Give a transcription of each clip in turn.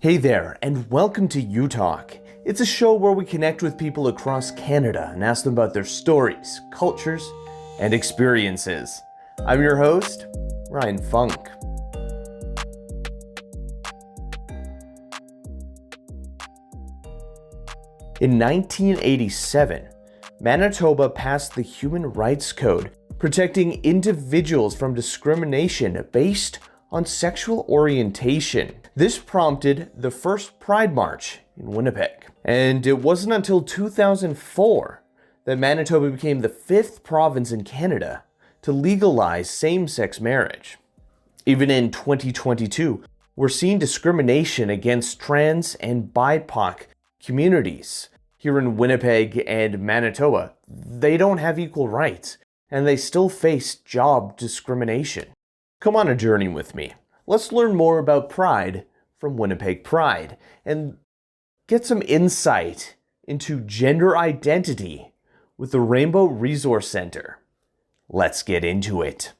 Hey there, and welcome to U Talk. It's a show where we connect with people across Canada and ask them about their stories, cultures, and experiences. I'm your host, Ryan Funk. In 1987, Manitoba passed the Human Rights Code, protecting individuals from discrimination based on sexual orientation. This prompted the first Pride March in Winnipeg. And it wasn't until 2004 that Manitoba became the fifth province in Canada to legalize same-sex marriage. Even in 2022, we're seeing discrimination against trans and BIPOC communities. Here in Winnipeg and Manitoba, they don't have equal rights, and they still face job discrimination. Come on a journey with me. Let's learn more about Pride from Winnipeg Pride and get some insight into gender identity with the Rainbow Resource Center. Let's get into it.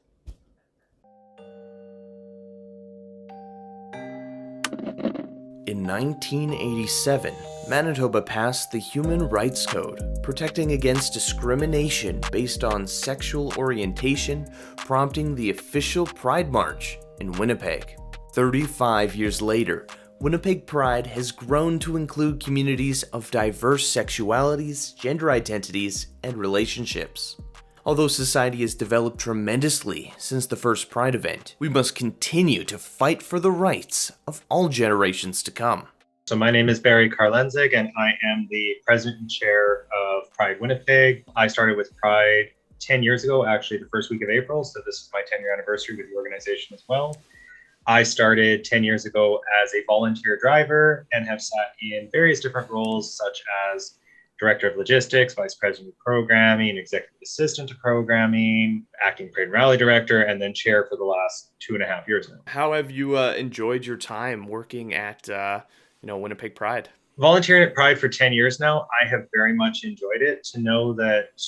In 1987, Manitoba passed the Human Rights Code, protecting against discrimination based on sexual orientation, prompting the official Pride March in Winnipeg. 35 years later, Winnipeg Pride has grown to include communities of diverse sexualities, gender identities, and relationships. Although society has developed tremendously since the first Pride event, we must continue to fight for the rights of all generations to come. So my name is Barry Karlenzig, and I am the president and chair of Pride Winnipeg. I started with Pride 10 years ago, actually the first week of April, so this is my 10-year anniversary with the organization as well. I started 10 years ago as a volunteer driver and have sat in various different roles such as Director of Logistics, Vice President of Programming, Executive Assistant to Programming, Acting Parade and Rally Director, and then Chair for the last 2.5 years now. How have you enjoyed your time working at Winnipeg Pride? Volunteering at Pride for 10 years now, I have very much enjoyed it. To know that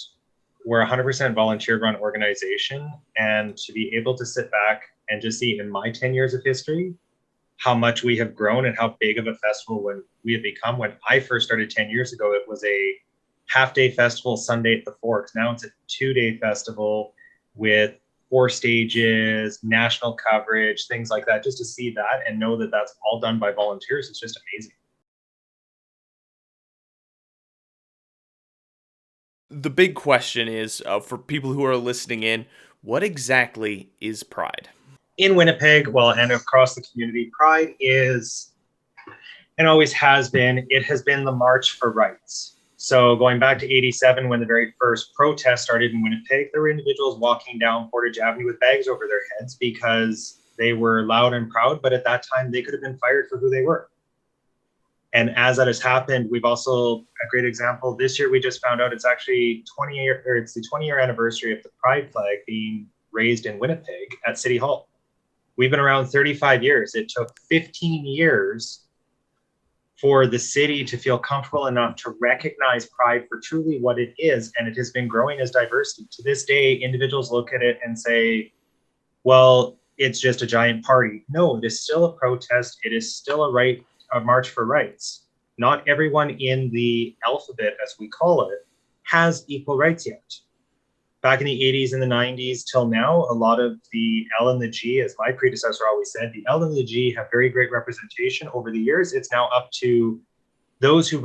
we're a 100% volunteer-run organization, and to be able to sit back and just see in my 10 years of history how much we have grown and how big of a festival we have become. When I first started 10 years ago, it was a half-day festival Sunday at the Forks. Now it's a 2-day festival with 4 stages, national coverage, things like that. Just to see that and know that that's all done by volunteers, it's just amazing. The big question is, for people who are listening in, what exactly is Pride? In Winnipeg, and across the community, Pride is, and always has been, it has been the march for rights. So going back to 87, when the very first protest started in Winnipeg, there were individuals walking down Portage Avenue with bags over their heads because they were loud and proud, but at that time they could have been fired for who they were. And as that has happened, we've also, a great example, this year we just found out it's actually it's the 20-year anniversary of the Pride flag being raised in Winnipeg at City Hall. We've been around 35 years. It took 15 years for the city to feel comfortable enough to recognize Pride for truly what it is, and it has been growing as diversity. To this day, individuals look at it and say, well, it's just a giant party. No, it is still a protest. It is still a march for rights. Not everyone in the alphabet, as we call it, has equal rights yet. Back in the 80s and the 90s till now, a lot of the L and the G, as my predecessor always said, the L and the G have very great representation over the years. It's now up to those who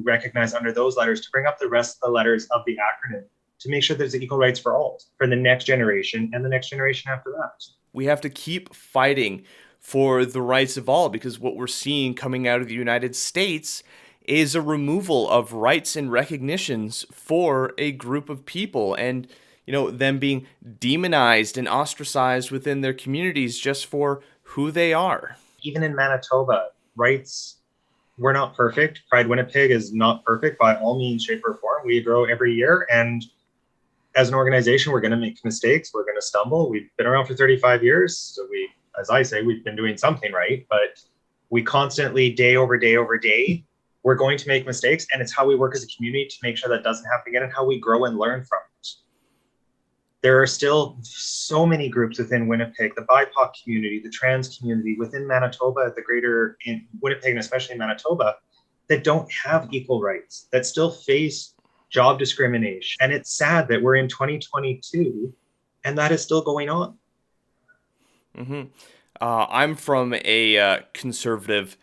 recognize under those letters to bring up the rest of the letters of the acronym to make sure there's equal rights for all, for the next generation and the next generation after that. We have to keep fighting for the rights of all, because what we're seeing coming out of the United States is a removal of rights and recognitions for a group of people, and them being demonized and ostracized within their communities just for who they are. Even in Manitoba, rights, we're not perfect. Pride Winnipeg is not perfect by all means, shape, or form. We grow every year, and as an organization, we're going to make mistakes. We're going to stumble. We've been around for 35 years, so as I say, we've been doing something right, but we constantly, day over day over day, we're going to make mistakes, and it's how we work as a community to make sure that doesn't happen again and how we grow and learn from it. there are still so many groups within Winnipeg, the BIPOC community, the trans community within Manitoba, the greater in Winnipeg and especially Manitoba, that don't have equal rights, that still face job discrimination. And it's sad that we're in 2022 and that is still going on. Mm-hmm. I'm from a conservative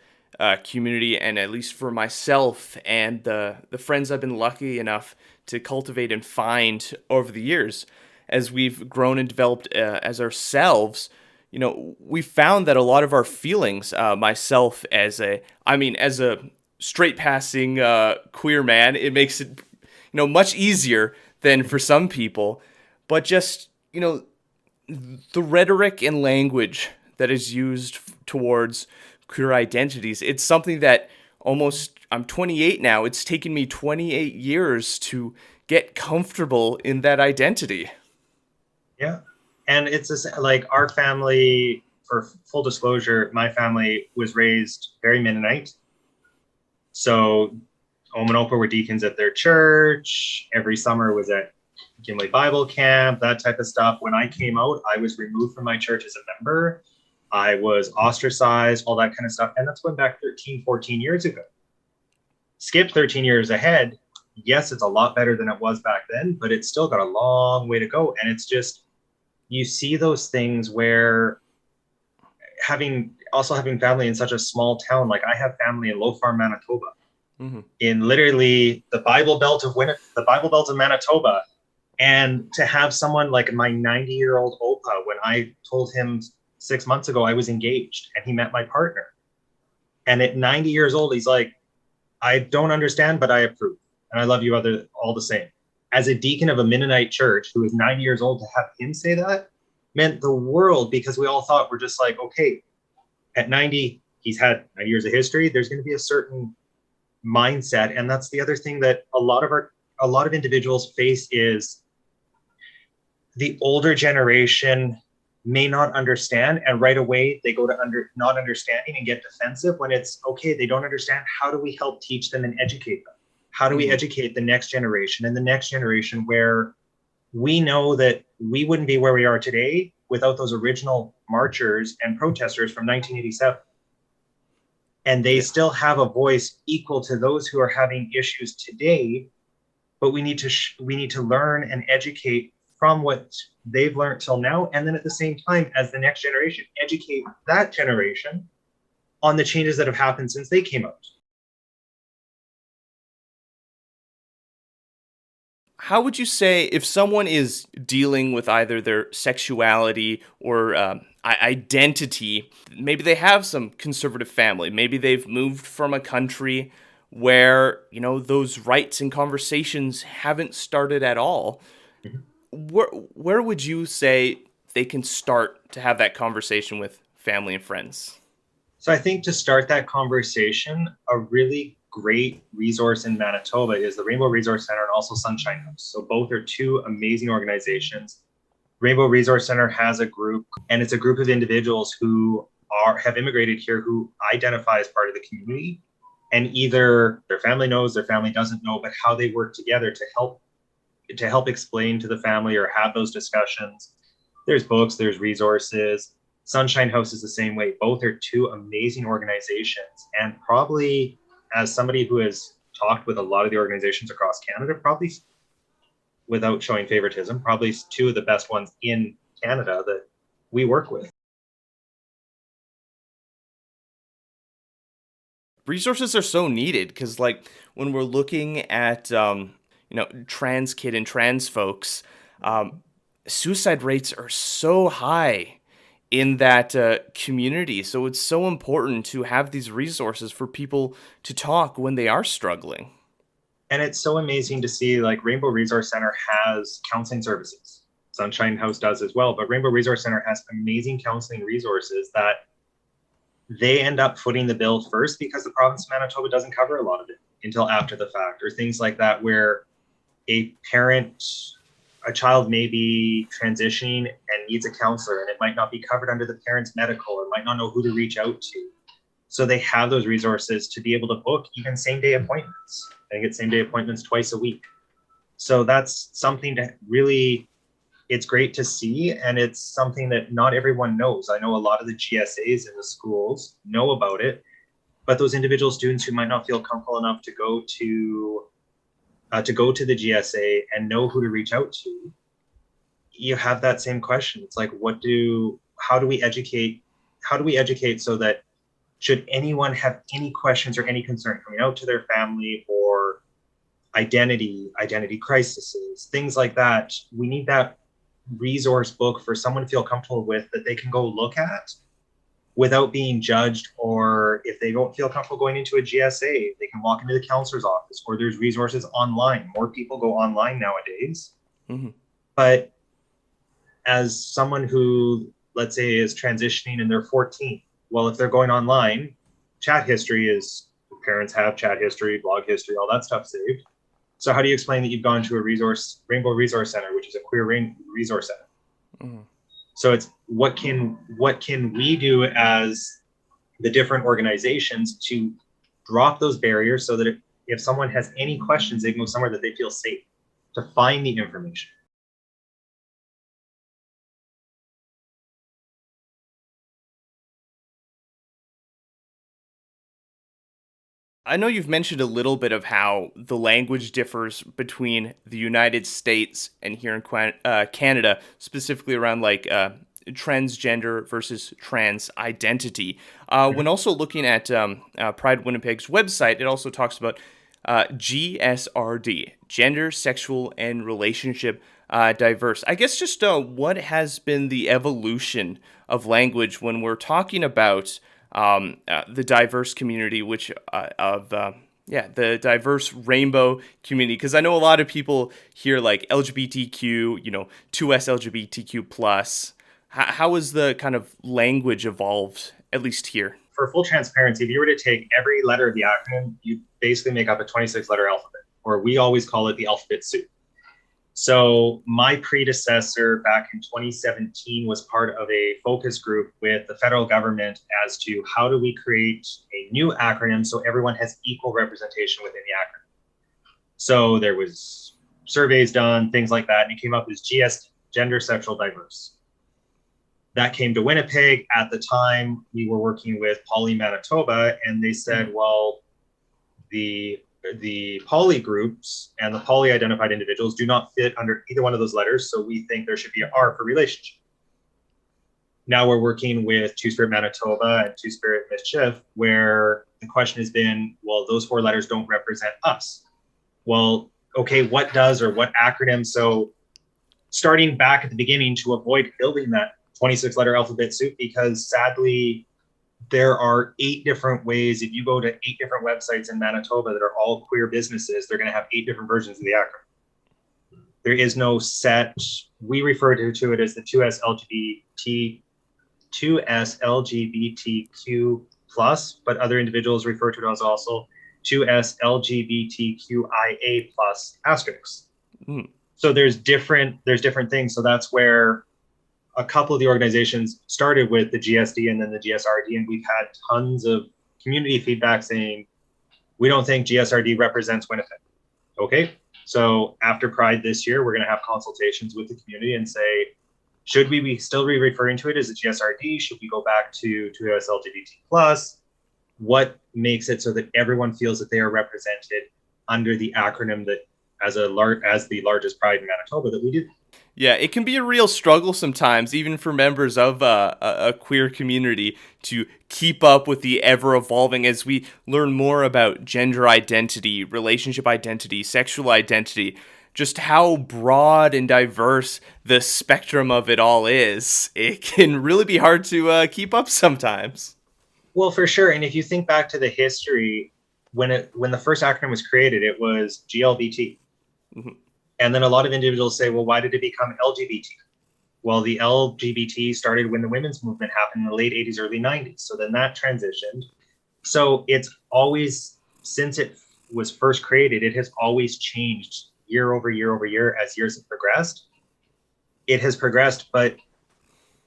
community, and at least for myself and the friends I've been lucky enough to cultivate and find over the years, as we've grown and developed as ourselves, we found that a lot of our feelings, myself as a straight passing queer man, it makes it, much easier than for some people, but just, the rhetoric and language that is used towards queer identities, it's something that I'm 28 now, it's taken me 28 years to get comfortable in that identity. Yeah. And it's like our family, for full disclosure, my family was raised very Mennonite. So Om and Opa were deacons at their church. Every summer was at Gimli Bible camp, that type of stuff. When I came out, I was removed from my church as a member. I was ostracized, all that kind of stuff. And that's going back 13, 14 years ago. Skip 13 years ahead. Yes, it's a lot better than it was back then, but it's still got a long way to go. And it's just, you see those things where having family in such a small town, like I have family in Low Farm, Manitoba, in literally the Bible Belt of Manitoba. And to have someone like my 90-year-old Opa, when I told him 6 months ago I was engaged and he met my partner. And at 90 years old, he's like, I don't understand, but I approve. And I love you all the same. As a deacon of a Mennonite church who is 90 years old, to have him say that meant the world, because we all thought, we're just like, okay, at 90, he's had 90 years of history. There's going to be a certain mindset. And that's the other thing that a lot of individuals face is the older generation may not understand, and right away they go to not understanding and get defensive when it's okay. They don't understand. How do we help teach them and educate them? How do we educate the next generation and the next generation, where we know that we wouldn't be where we are today without those original marchers and protesters from 1987. And they still have a voice equal to those who are having issues today, but we need to learn and educate from what they've learned till now. And then at the same time, as the next generation, educate that generation on the changes that have happened since they came out. How would you say, if someone is dealing with either their sexuality or identity, maybe they have some conservative family, maybe they've moved from a country where, those rights and conversations haven't started at all, where would you say they can start to have that conversation with family and friends? So I think to start that conversation, a really great resource in Manitoba is the Rainbow Resource Center and also Sunshine House. So both are two amazing organizations. Rainbow Resource Center has a group, and it's a group of individuals who have immigrated here, who identify as part of the community, and either their family knows, their family doesn't know, but how they work together to help explain to the family or have those discussions. There's books, there's resources. Sunshine House is the same way. Both are two amazing organizations, and probably, as somebody who has talked with a lot of the organizations across Canada, probably, without showing favoritism, probably two of the best ones in Canada that we work with. Resources are so needed because, like, when we're looking at, trans kid and trans folks, suicide rates are so high in that community. So it's so important to have these resources for people to talk when they are struggling. And it's so amazing to see, like, Rainbow Resource Center has counseling services. Sunshine House does as well, but Rainbow Resource Center has amazing counseling resources that they end up footing the bill first, because the province of Manitoba doesn't cover a lot of it until after the fact, or things like that, where a child may be transitioning and needs a counselor, and it might not be covered under the parent's medical, or might not know who to reach out to. So they have those resources to be able to book even same-day appointments. I think it's same-day appointments twice a week. So that's something to really, it's great to see, and it's something that not everyone knows. I know a lot of the GSAs in the schools know about it, but those individual students who might not feel comfortable enough to go to the GSA and know who to reach out to, you have that same question. It's like, how do we educate so that should anyone have any questions or any concern coming out to their family or identity crises, things like that, we need that resource book for someone to feel comfortable with that they can go look at without being judged. Or if they don't feel comfortable going into a GSA, they can walk into the counselor's office, or there's resources online. More people go online nowadays. Mm-hmm. But as someone who, let's say, is transitioning and they're 14, well, if they're going online, chat history is, parents have chat history, blog history, all that stuff saved. So how do you explain that you've gone to a Rainbow Resource Center, which is a queer resource center? Mm-hmm. So it's what can we do as the different organizations to drop those barriers so that if someone has any questions, they can go somewhere that they feel safe to find the information. I know you've mentioned a little bit of how the language differs between the United States and here in Canada, specifically around like transgender versus trans identity. When also looking at Pride Winnipeg's website, it also talks about GSRD, gender, sexual, and relationship diverse. I guess just what has been the evolution of language when we're talking about the diverse community, the diverse rainbow community, because I know a lot of people hear like LGBTQ, 2S LGBTQ plus. How has the kind of language evolved, at least here? For full transparency, if you were to take every letter of the acronym, you basically make up a 26-letter alphabet, or we always call it the alphabet soup. So my predecessor back in 2017 was part of a focus group with the federal government as to how do we create a new acronym so everyone has equal representation within the acronym. So there was surveys done, things like that, and it came up as GS, gender, sexual, diverse. That came to Winnipeg. At the time, we were working with Poly Manitoba, and they said, well, the poly groups and the poly identified individuals do not fit under either one of those letters, so we think there should be an R for relationship. Now we're working with Two-Spirit Manitoba and Two-Spirit Mischief, where the question has been, well, those 4 letters don't represent us. Well, okay, what does, or what acronym? So starting back at the beginning to avoid building that 26-letter alphabet soup, because sadly, there are 8 different ways. If you go to 8 different websites in Manitoba that are all queer businesses, they're going to have 8 different versions of the acronym. There is no set. We refer to it as the 2S LGBTQ plus, but other individuals refer to it as also 2S LGBTQIA plus asterisks. Mm. So there's different things. So that's where a couple of the organizations started with the GSD and then the GSRD, and we've had tons of community feedback saying, we don't think GSRD represents Winnipeg. Okay, so after Pride this year, we're going to have consultations with the community and say, should we be still referring to it as a GSRD? Should we go back to US LGBT+? What makes it so that everyone feels that they are represented under the acronym that as the largest Pride in Manitoba that we do? Yeah, it can be a real struggle sometimes, even for members of a queer community, to keep up with the ever-evolving as we learn more about gender identity, relationship identity, sexual identity, just how broad and diverse the spectrum of it all is. It can really be hard to keep up sometimes. Well, for sure. And if you think back to the history, when the first acronym was created, it was GLBT. Mm-hmm. And then a lot of individuals say, well, why did it become LGBT? Well, the LGBT started when the women's movement happened in the late 80s, early 90s. So then that transitioned. So it's always, since it was first created, it has always changed year over year over year as years have progressed. It has progressed, but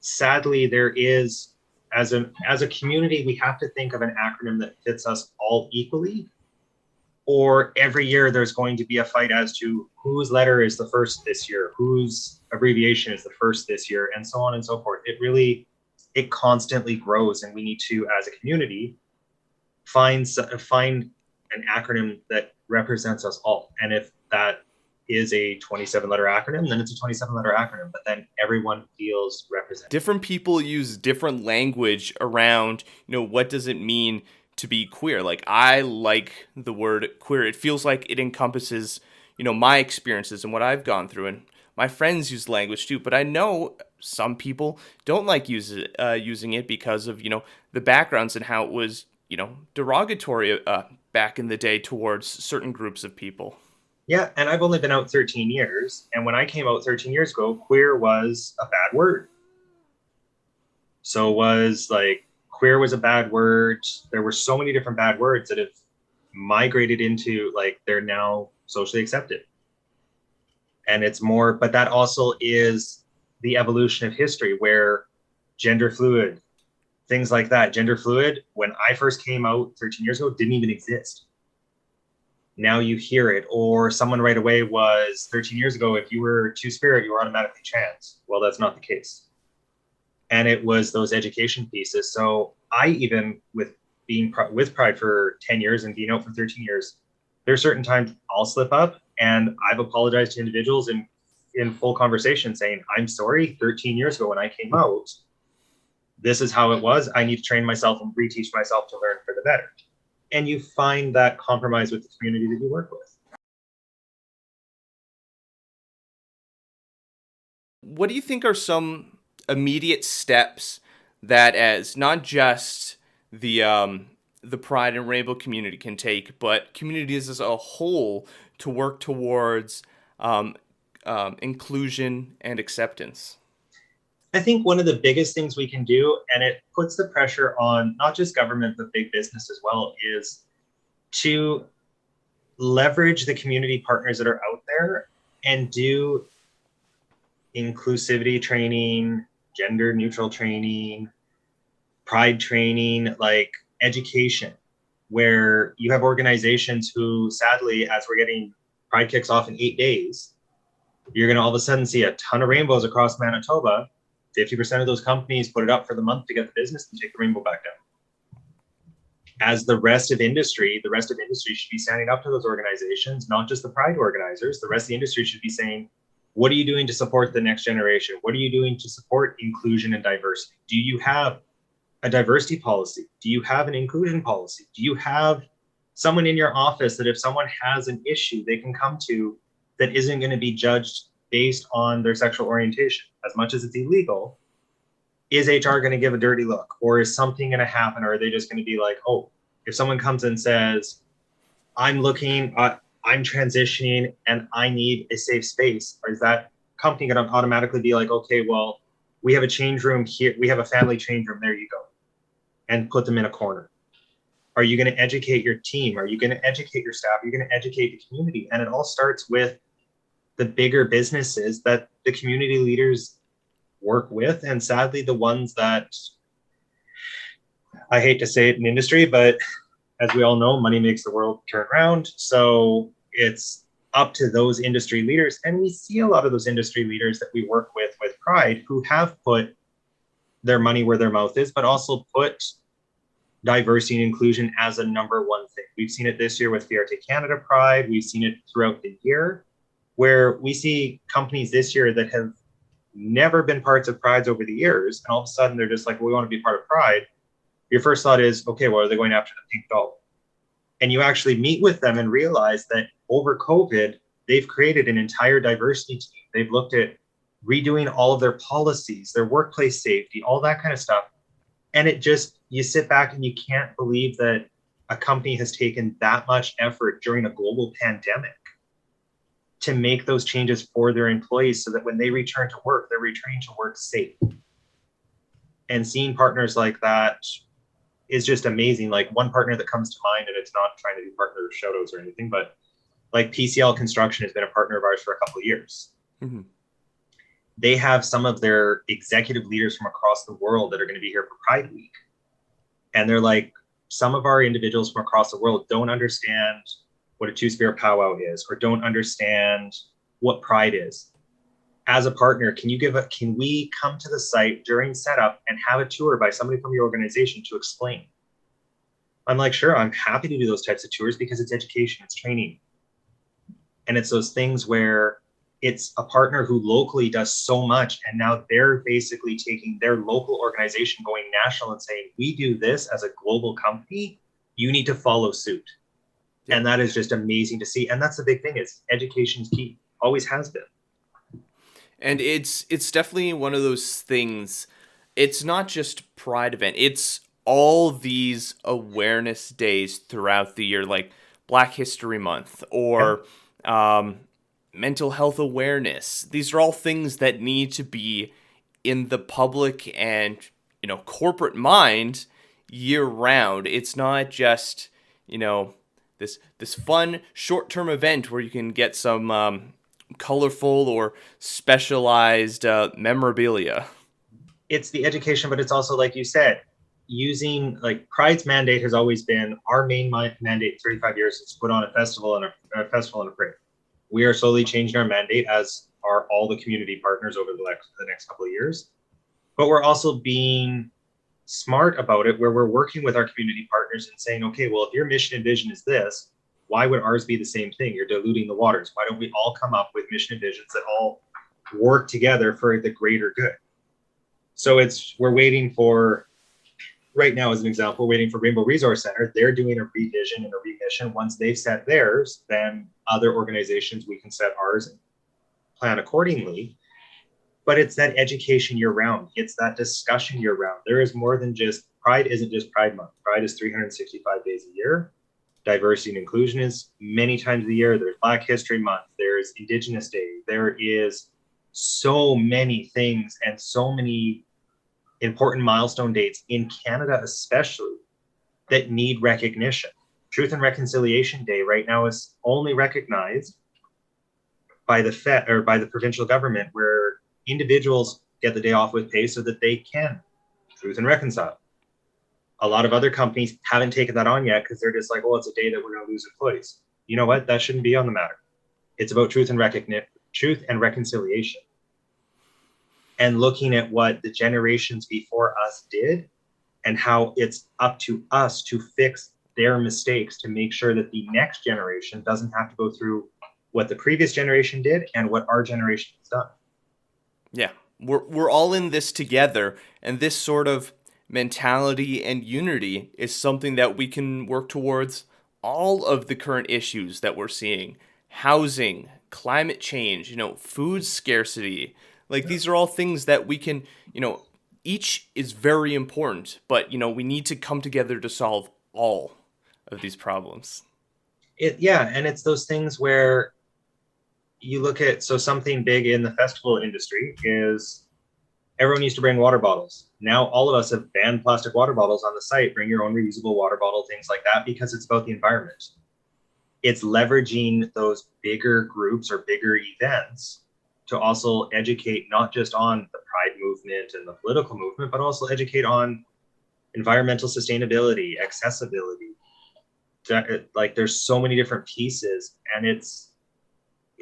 sadly, there is, as a community, we have to think of an acronym that fits us all equally. or every year there's going to be a fight as to whose letter is the first this year, whose abbreviation is the first this year, and so on and so forth. It constantly grows, and we need to, as a community, find an acronym that represents us all. And if that is a 27-letter acronym, then it's a 27-letter acronym, but then everyone feels represented. Different people use different language around, what does it mean to be queer? Like, I like the word queer. It feels like it encompasses, my experiences and what I've gone through. And my friends use language too, but I know some people don't like using it because of, the backgrounds and how it was, derogatory back in the day towards certain groups of people. Yeah, and I've only been out 13 years. And when I came out 13 years ago, queer was a bad word. So queer was a bad word. There were so many different bad words that have migrated into, they're now socially accepted. And it's more, but that also is the evolution of history where gender fluid, things like that. Gender fluid, when I first came out 13 years ago, didn't even exist. Now you hear it. Or someone right away was 13 years ago, if you were two-spirit, you were automatically trans. Well, that's not the case. And it was those education pieces. So I, even with being with Pride for 10 years and being out for 13 years, there are certain times I'll slip up, and I've apologized to individuals in full conversation saying, I'm sorry, 13 years ago when I came out, this is how it was. I need to train myself and reteach myself to learn for the better. And you find that compromise with the community that you work with. What do you think are some immediate steps that, as not just the Pride and Rainbow community can take, but communities as a whole, to work towards inclusion and acceptance? I think one of the biggest things we can do, and it puts the pressure on not just government, but big business as well, is to leverage the community partners that are out there and do inclusivity training, gender neutral training, pride training, education, where you have organizations who, sadly, as we're getting Pride kicks off in 8 days, you're going to all of a sudden see a ton of rainbows across Manitoba. 50% of those companies put it up for the month to get the business and take the rainbow back down. As the rest of industry should be standing up to those organizations, not just the Pride organizers. The rest of the industry should be saying, what are you doing to support the next generation? What are you doing to support inclusion and diversity? Do you have a diversity policy? Do you have an inclusion policy? Do you have someone in your office that if someone has an issue they can come to that isn't going to be judged based on their sexual orientation? As much as it's illegal, is HR going to give a dirty look, or is something going to happen? Or are they just going to be like, oh, if someone comes and says, I'm transitioning and I need a safe space, or is that company going to automatically be like, okay, well, we have a change room here, we have a family change room, there you go, and put them in a corner? Are you going to educate your team? Are you going to educate your staff? Are you going to educate the community? And it all starts with the bigger businesses that the community leaders work with, and sadly the ones that, I hate to say it in industry, but as we all know, money makes the world turn around. So it's up to those industry leaders, and we see a lot of those industry leaders that we work with Pride who have put their money where their mouth is, but also put diversity and inclusion as a number one thing. We've seen it this year with Fierte Canada Pride. We've seen it throughout the year, where we see companies this year that have never been parts of Prides over the years, and all of a sudden they're just like, well, we want to be part of Pride. Your first thought is, okay, well, are they going after the pink doll? And you actually meet with them and realize that over COVID, they've created an entire diversity team. They've looked at redoing all of their policies, their workplace safety, all that kind of stuff. And it just, you sit back and you can't believe that a company has taken that much effort during a global pandemic to make those changes for their employees so that when they return to work, they're returning to work safe. And seeing partners like that is just amazing. Like one partner that comes to mind, and it's not trying to do partner shout outs or anything, but like PCL Construction has been a partner of ours for a couple of years. Mm-hmm. They have some of their executive leaders from across the world that are going to be here for Pride Week. And they're like, some of our individuals from across the world don't understand what a two-spirit powwow is, or don't understand what pride is. As a partner, can we come to the site during setup and have a tour by somebody from your organization to explain? I'm like, sure, I'm happy to do those types of tours because it's education, it's training. And it's those things where it's a partner who locally does so much, and now they're basically taking their local organization going national and saying, we do this as a global company, you need to follow suit. Yeah. And that is just amazing to see. And that's the big thing, is education's key, always has been. And it's definitely one of those things. It's not just Pride event, it's all these awareness days throughout the year, like Black History Month or mental health awareness. These are all things that need to be in the public and, corporate mind year round. It's not just, this fun short-term event where you can get some colorful or specialized memorabilia. It's the education, but it's also, like you said, using, like, Pride's mandate has always been, our main mandate 35 years is to put on a festival and a parade. We are slowly changing our mandate, as are all the community partners over the next couple of years. But we're also being smart about it, where we're working with our community partners and saying, okay, well, if your mission and vision is this, why would ours be the same thing? You're diluting the waters. Why don't we all come up with mission and visions that all work together for the greater good? So we're waiting for, right now as an example, we're waiting for Rainbow Resource Center. They're doing a revision and a remission. Once they've set theirs, then other organizations, we can set ours and plan accordingly. But it's that education year round. It's that discussion year round. There is more than just, Pride isn't just Pride Month. Pride is 365 days a year. Diversity and inclusion is many times a year. There's Black History Month. There's Indigenous Day. There is so many things and so many important milestone dates in Canada, especially, that need recognition. Truth and Reconciliation Day right now is only recognized by the provincial government, where individuals get the day off with pay so that they can truth and reconcile. A lot of other companies haven't taken that on yet because they're just like, well, it's a day that we're going to lose employees. You know what? That shouldn't be on the matter. It's about truth and reconciliation. And looking at what the generations before us did, and how it's up to us to fix their mistakes to make sure that the next generation doesn't have to go through what the previous generation did and what our generation has done. Yeah, we're all in this together, and this sort of mentality and unity is something that we can work towards all of the current issues that we're seeing. Housing, climate change, food scarcity. Like, these are all things that we can, each is very important, but, we need to come together to solve all of these problems. And it's those things where you look at, so something big in the festival industry is everyone used to bring water bottles. Now all of us have banned plastic water bottles on the site. Bring your own reusable water bottle, things like that, because it's about the environment. It's leveraging those bigger groups or bigger events to also educate, not just on the Pride movement and the political movement, but also educate on environmental sustainability, accessibility. Like, there's so many different pieces, and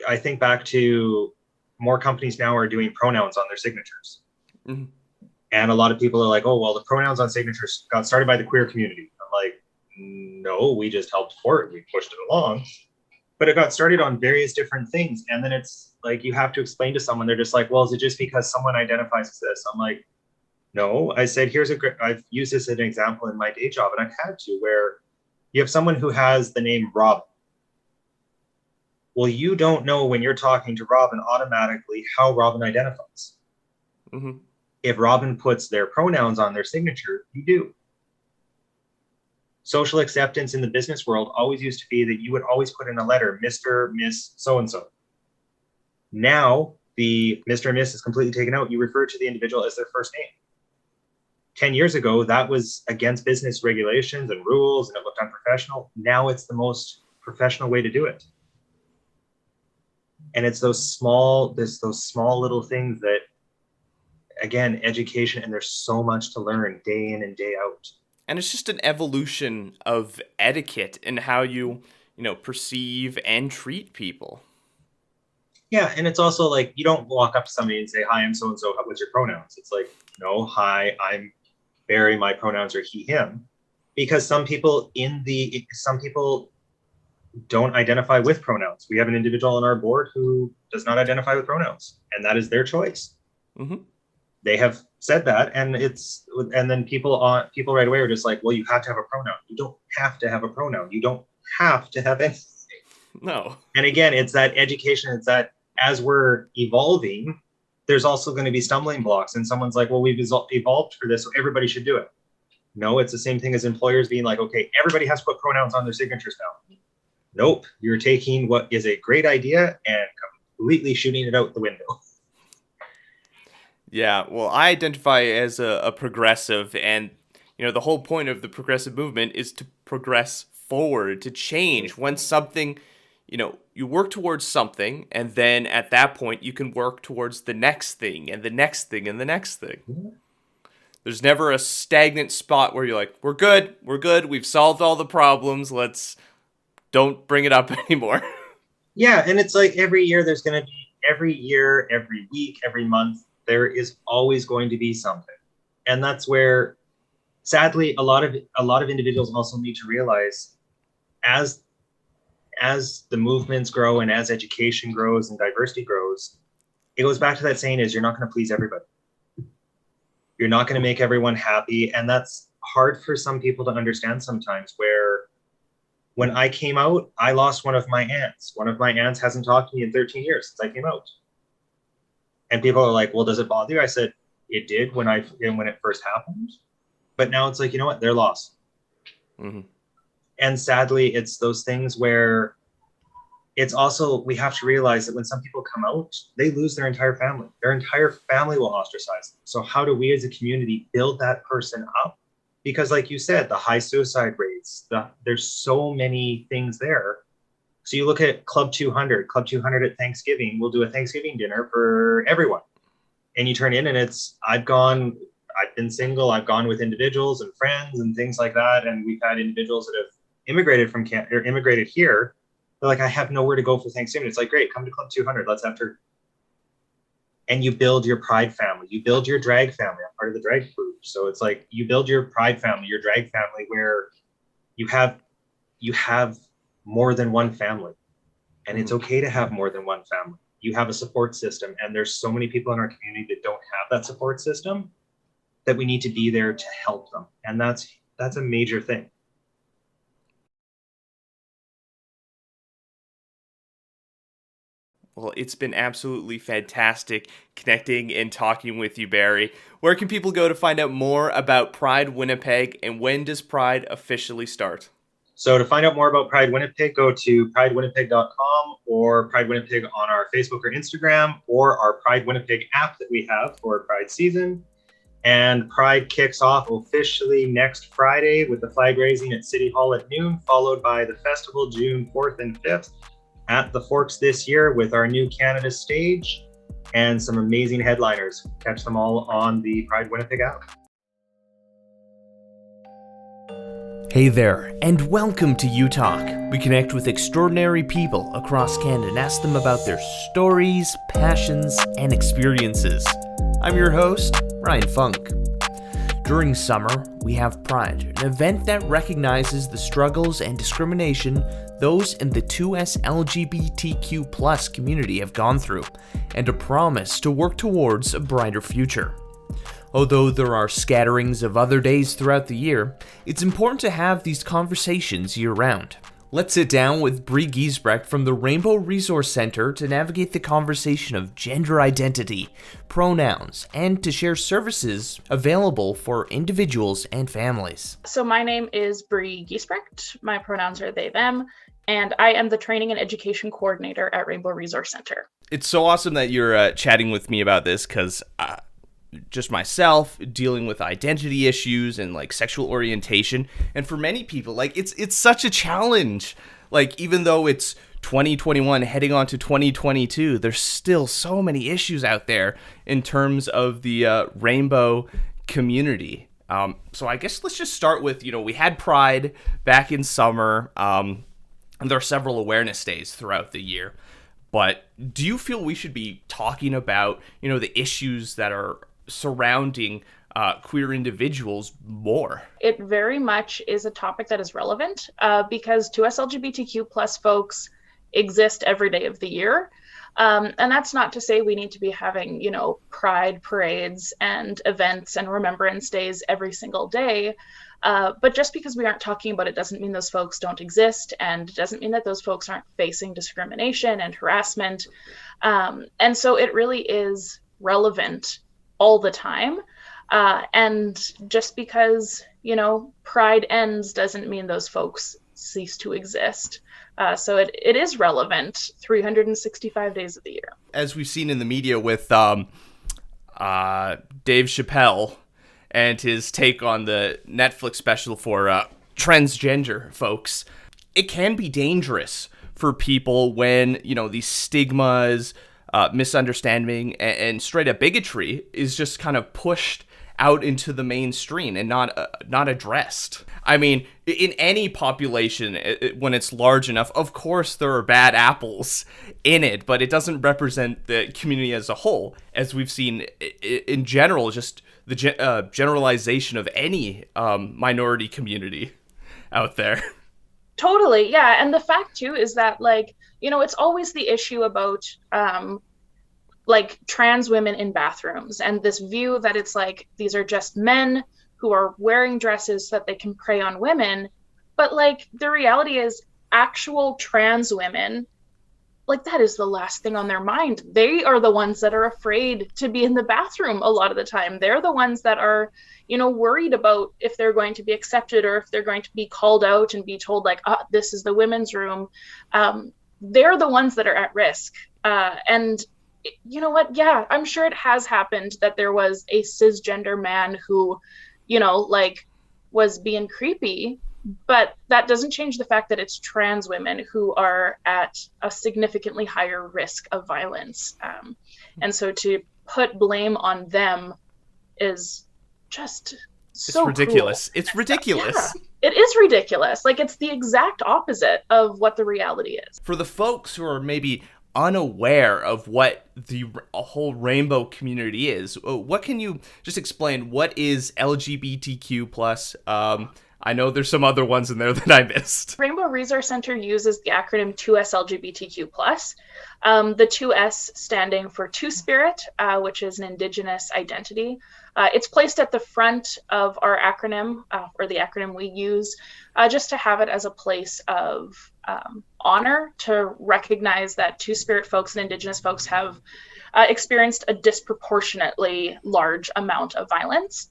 I think back to, more companies now are doing pronouns on their signatures. Mm-hmm. And a lot of people are like, oh, well, the pronouns on signatures got started by the queer community. I'm like, no, we just helped for it. We pushed it along. But it got started on various different things. And then it's like, you have to explain to someone, they're just like, well, is it just because someone identifies as this? I'm like, no. I said, I've used this as an example in my day job, and I've had to, where you have someone who has the name Robin. Well, you don't know, when you're talking to Robin, automatically how Robin identifies. Mm-hmm. If Robin puts their pronouns on their signature, you do. Social acceptance in the business world always used to be that you would always put in a letter, Mr., Miss, so-and-so. Now, the Mr. and Miss is completely taken out. You refer to the individual as their first name. 10 years ago, that was against business regulations and rules, and it looked unprofessional. Now it's the most professional way to do it. And it's those small little things that, again, education, and there's so much to learn day in and day out. And it's just an evolution of etiquette and how you perceive and treat people. Yeah, and it's also like, you don't walk up to somebody and say, "Hi, I'm so and so. What's your pronouns?" It's like, "No, hi, I'm Barry. My pronouns are he, him," because some people don't identify with pronouns. We have an individual on our board who does not identify with pronouns, and that is their choice. Mm-hmm. They have said that, and then people right away are just like, "Well, you have to have a pronoun." You don't have to have a pronoun. You don't have to have anything. No. And again, it's that education. It's that as we're evolving, there's also going to be stumbling blocks. And someone's like, "Well, we've evolved for this, so everybody should do it." No, it's the same thing as employers being like, "Okay, everybody has to put pronouns on their signatures now." Nope, you're taking what is a great idea and completely shooting it out the window. Yeah, well, I identify as a progressive, and the whole point of the progressive movement is to progress forward, to change. When something, you work towards something, and then at that point you can work towards the next thing and the next thing and the next thing. Mm-hmm. There's never a stagnant spot where you're like, we're good, we've solved all the problems, don't bring it up anymore. Yeah, and it's like every year, every week, every month, there is always going to be something. And that's where, sadly, a lot of individuals also need to realize, as the movements grow and as education grows and diversity grows, it goes back to that saying is, you're not going to please everybody. You're not going to make everyone happy. And that's hard for some people to understand sometimes, where when I came out, I lost one of my aunts. One of my aunts hasn't talked to me in 13 years since I came out. And people are like, "Well, does it bother you?" I said, it did when it first happened. But now it's like, you know what? They're lost. Mm-hmm. And sadly, it's those things where it's also, we have to realize that when some people come out, they lose their entire family. Their entire family will ostracize them. So how do we as a community build that person up? Because like you said, the high suicide rates, there's so many things there. So you look at Club 200 at Thanksgiving, we'll do a Thanksgiving dinner for everyone. And you turn in and I've been single, I've gone with individuals and friends and things like that. And we've had individuals that have immigrated from Canada or immigrated here. They're like, "I have nowhere to go for Thanksgiving." It's like, great, come to Club 200, let's have turkey. And you build your pride family, you build your drag family. I'm part of the drag group. So it's like, you build your pride family, your drag family, where you have more than one family. And it's okay to have more than one family. You have a support system. And there's so many people in our community that don't have that support system, that we need to be there to help them. And that's a major thing. Well, it's been absolutely fantastic connecting and talking with you, Barry. Where can people go to find out more about Pride Winnipeg, and when does Pride officially start? So to find out more about Pride Winnipeg, go to pridewinnipeg.com or Pride Winnipeg on our Facebook or Instagram, or our Pride Winnipeg app that we have for Pride season. And Pride kicks off officially next Friday with the flag raising at City Hall at noon, followed by the festival June 4th and 5th at the Forks this year with our new Canada stage and some amazing headliners. Catch them all on the Pride Winnipeg app. Hey there, and welcome to You Talk. We connect with extraordinary people across Canada and ask them about their stories, passions, and experiences. I'm your host, Ryan Funk. During summer, we have Pride, an event that recognizes the struggles and discrimination those in the 2S LGBTQ+ community have gone through, and a promise to work towards a brighter future. Although there are scatterings of other days throughout the year, it's important to have these conversations year-round. Let's sit down with Brie Giesbrecht from the Rainbow Resource Center to navigate the conversation of gender identity, pronouns, and to share services available for individuals and families. So my name is Brie Giesbrecht. My pronouns are they, them, and I am the Training and Education Coordinator at Rainbow Resource Center. It's so awesome that you're chatting with me about this, because just myself dealing with identity issues and like sexual orientation, and for many people, like it's such a challenge. Like, even though it's 2021 heading on to 2022, there's still so many issues out there in terms of the rainbow community. So I guess let's just start with, we had Pride back in summer. there are several awareness days throughout the year. But do you feel we should be talking about, the issues that are surrounding queer individuals more? It very much is a topic that is relevant because to us LGBTQ plus folks exist every day of the year. And that's not to say we need to be having, pride parades and events and remembrance days every single day. But just because we aren't talking about it doesn't mean those folks don't exist, and doesn't mean that those folks aren't facing discrimination and harassment. And so it really is relevant all the time. And just because, pride ends doesn't mean those folks cease to exist. So it is relevant 365 days of the year. As we've seen in the media with Dave Chappelle and his take on the Netflix special for transgender folks, it can be dangerous for people when, these stigmas, misunderstanding, and straight up bigotry is just kind of pushed out into the mainstream and not addressed. I mean, in any population, when it's large enough, of course there are bad apples in it, but it doesn't represent the community as a whole, as we've seen in general, just the generalization of any minority community out there. Totally, yeah. And the fact, too, is that, it's always the issue about trans women in bathrooms, and this view that it's these are just men who are wearing dresses so that they can prey on women. But the reality is actual trans women, that is the last thing on their mind. They are the ones that are afraid to be in the bathroom a lot of the time. They're the ones that are, worried about if they're going to be accepted or if they're going to be called out and be told this is the women's room. They're the ones that are at risk. And you know what? Yeah, I'm sure it has happened that there was a cisgender man who, was being creepy, but that doesn't change the fact that it's trans women who are at a significantly higher risk of violence. And so to put blame on them is just so ridiculous. Cruel. It's ridiculous. Yeah, it is ridiculous. It's the exact opposite of what the reality is. For the folks who are maybe unaware of what the whole rainbow community is, what can you just explain? What is LGBTQ plus? I know there's some other ones in there that I missed. Rainbow Resource Center uses the acronym 2S LGBTQ plus. The 2S standing for Two-Spirit, which is an Indigenous identity. It's placed at the front of our acronym, or the acronym we use, just to have it as a place of honor, to recognize that Two-Spirit folks and Indigenous folks have experienced a disproportionately large amount of violence.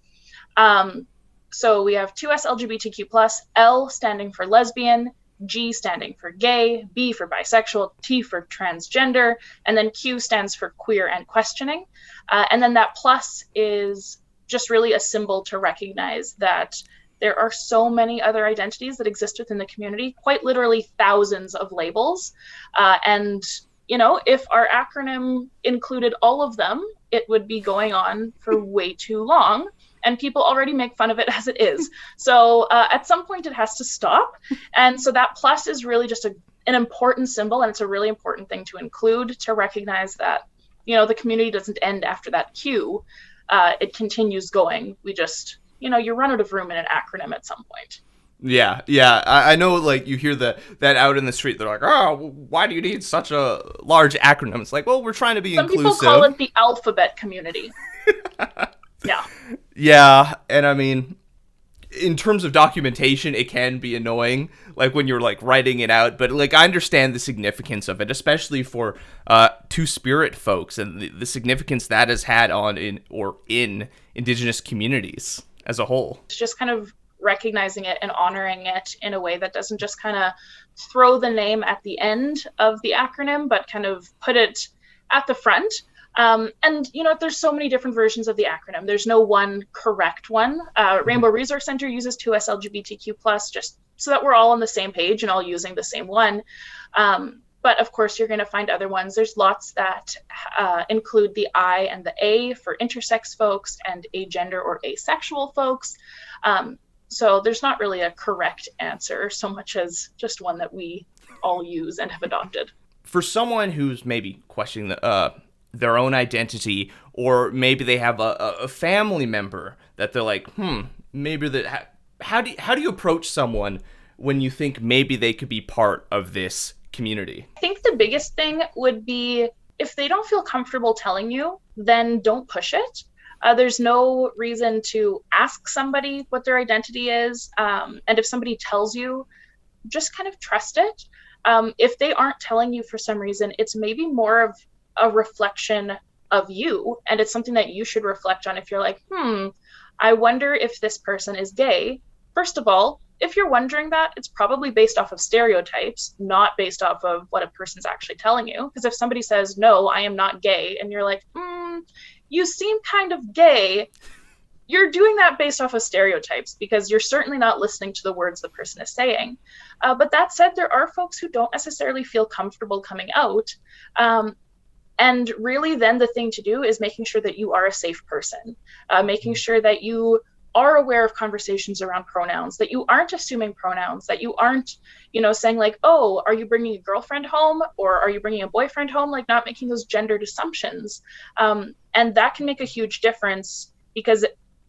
So we have 2S LGBTQ plus, L standing for lesbian, G standing for gay, B for bisexual, T for transgender, and then Q stands for queer and questioning. And then that plus is just really a symbol to recognize that there are so many other identities that exist within the community, quite literally thousands of labels. And, if our acronym included all of them, it would be going on for way too long. And people already make fun of it as it is. So at some point it has to stop. And so that plus is really just an important symbol, and it's a really important thing to include, to recognize that, the community doesn't end after that Q. It continues going. We just, you run out of room in an acronym at some point. Yeah. I know, you hear that out in the street. They're like, oh, why do you need such a large acronym? It's well, we're trying to be inclusive. Some people call it the alphabet community. Yeah. Yeah, and I mean, in terms of documentation, it can be annoying, when you're writing it out, but I understand the significance of it, especially for Two-Spirit folks and the significance that has had in Indigenous communities as a whole. It's just kind of recognizing it and honoring it in a way that doesn't just kind of throw the name at the end of the acronym, but kind of put it at the front. And, there's so many different versions of the acronym. There's no one correct one. Rainbow Resource Center uses 2S LGBTQ plus, just so that we're all on the same page and all using the same one. But of course, you're going to find other ones. There's lots that include the I and the A for intersex folks and agender or asexual folks. So there's not really a correct answer so much as just one that we all use and have adopted. For someone who's maybe questioning their own identity, or maybe they have a family member that they're like, maybe that. How do you approach someone when you think maybe they could be part of this community? I think the biggest thing would be if they don't feel comfortable telling you, then don't push it. There's no reason to ask somebody what their identity is. And if somebody tells you, just kind of trust it. If they aren't telling you for some reason, it's maybe more of a reflection of you. And it's something that you should reflect on if you're like, I wonder if this person is gay. First of all, if you're wondering that, it's probably based off of stereotypes, not based off of what a person's actually telling you. Because if somebody says, no, I am not gay, and you're like, you seem kind of gay, you're doing that based off of stereotypes because you're certainly not listening to the words the person is saying. But that said, there are folks who don't necessarily feel comfortable coming out. And really then the thing to do is making sure that you are a safe person, making sure that you are aware of conversations around pronouns, that you aren't assuming pronouns, that you aren't, saying like, oh, are you bringing a girlfriend home or are you bringing a boyfriend home? Like not making those gendered assumptions. And that can make a huge difference because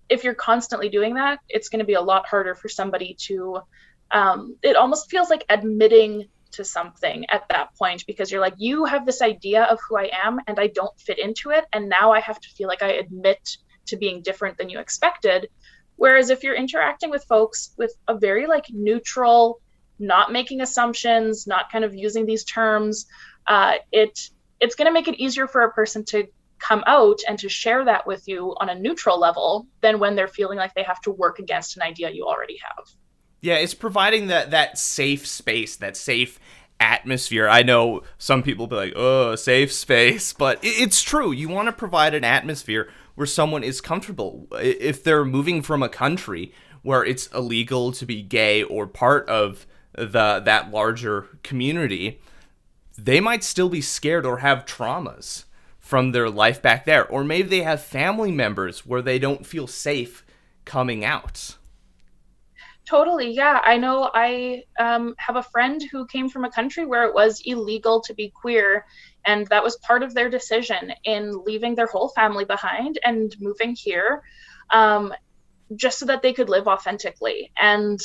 if you're constantly doing that, it's going to be a lot harder for somebody to, it almost feels like admitting to something at that point because you're like, you have this idea of who I am and I don't fit into it. And now I have to feel like I admit to being different than you expected. Whereas if you're interacting with folks with a very like neutral, not making assumptions, not kind of using these terms, it's going to make it easier for a person to come out and to share that with you on a neutral level than when they're feeling like they have to work against an idea you already have. Yeah, it's providing that safe space, that safe atmosphere. I know some people be like, oh, safe space, but it's true. You want to provide an atmosphere where someone is comfortable. If they're moving from a country where it's illegal to be gay or part of that larger community, they might still be scared or have traumas from their life back there. Or maybe they have family members where they don't feel safe coming out. Totally. Yeah. I know I have a friend who came from a country where it was illegal to be queer. And that was part of their decision in leaving their whole family behind and moving here just so that they could live authentically. And,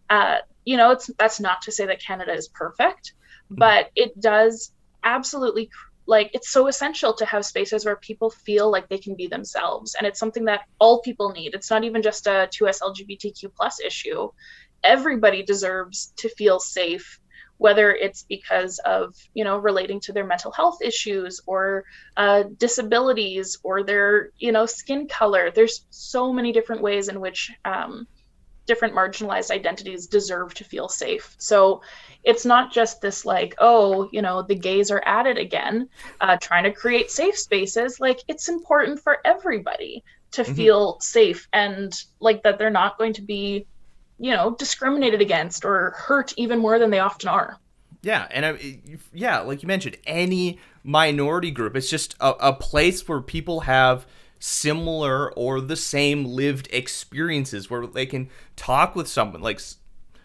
that's not to say that Canada is perfect, but it does absolutely it's so essential to have spaces where people feel like they can be themselves. And it's something that all people need. It's not even just a 2S LGBTQ plus issue. Everybody deserves to feel safe, whether it's because of, relating to their mental health issues or disabilities or their, skin color. There's so many different ways in which different marginalized identities deserve to feel safe. So it's not just this the gays are at it again, trying to create safe spaces. Like it's important for everybody to feel safe and like that they're not going to be, discriminated against or hurt even more than they often are. Yeah. And like you mentioned, any minority group, it's just a place where people have similar or the same lived experiences where they can talk with someone. Like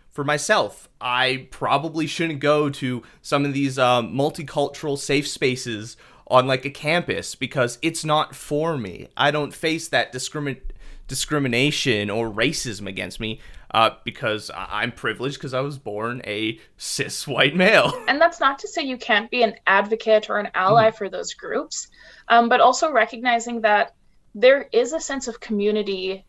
for myself, I probably shouldn't go to some of these multicultural safe spaces on like a campus because it's not for me. I don't face that discrimination or racism against me because I'm privileged because I was born a cis white male. And that's not to say you can't be an advocate or an ally for those groups, but also recognizing that there is a sense of community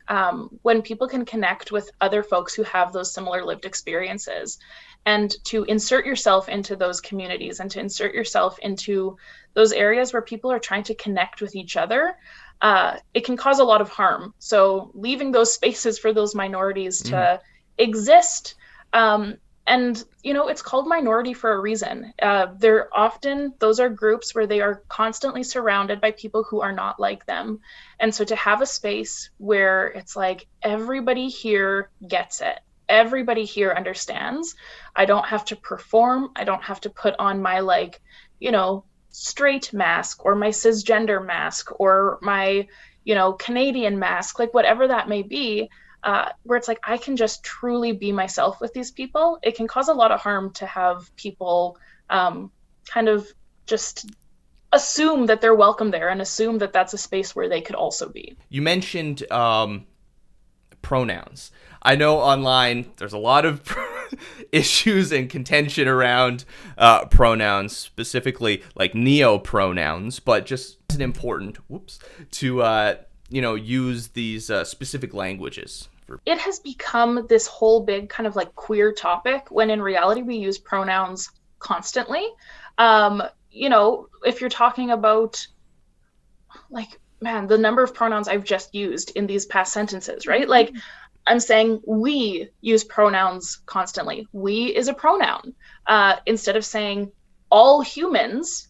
when people can connect with other folks who have those similar lived experiences, and to insert yourself into those communities and to insert yourself into those areas where people are trying to connect with each other. It can cause a lot of harm. So leaving those spaces for those minorities to exist, and, it's called minority for a reason. Those are groups where they are constantly surrounded by people who are not like them. And so to have a space where it's like, everybody here gets it. Everybody here understands. I don't have to perform. I don't have to put on my straight mask or my cisgender mask or my, Canadian mask, like whatever that may be. where it's like, I can just truly be myself with these people. It can cause a lot of harm to have people kind of just assume that they're welcome there and assume that that's a space where they could also be. You mentioned pronouns. I know online there's a lot of issues and contention around pronouns, specifically like neo-pronouns, but just it's important to use these specific languages. It has become this whole big kind of like queer topic, when in reality we use pronouns constantly. If you're talking about, like, man, the number of pronouns I've just used in these past sentences, right? Like, I'm saying we use pronouns constantly. We is a pronoun. Instead of saying all humans,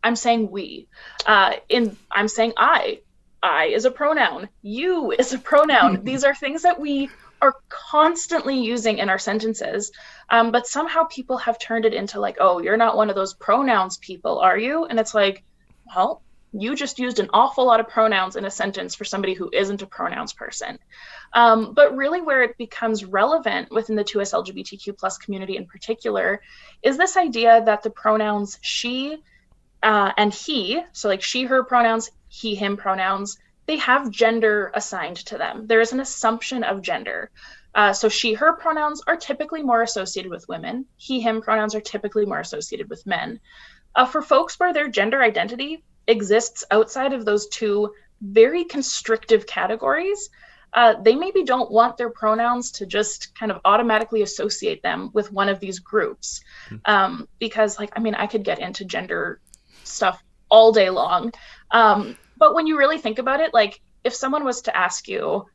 I'm saying we. I'm saying I. I is a pronoun. You is a pronoun. These are things that we are constantly using in our sentences. But somehow people have turned it into like, oh, you're not one of those pronouns people, are you? And it's like, well, you just used an awful lot of pronouns in a sentence for somebody who isn't a pronouns person. But really where it becomes relevant within the 2S LGBTQ plus community in particular is this idea that the pronouns she and he, so like she, her pronouns, he, him pronouns, they have gender assigned to them. There is an assumption of gender. So she, her pronouns are typically more associated with women. He, him pronouns are typically more associated with men. For folks where their gender identity exists outside of those two very constrictive categories, they maybe don't want their pronouns to just kind of automatically associate them with one of these groups. Because, like, I mean, I could get into gender stuff all day long. But when you really think about it, like, if someone was to ask you,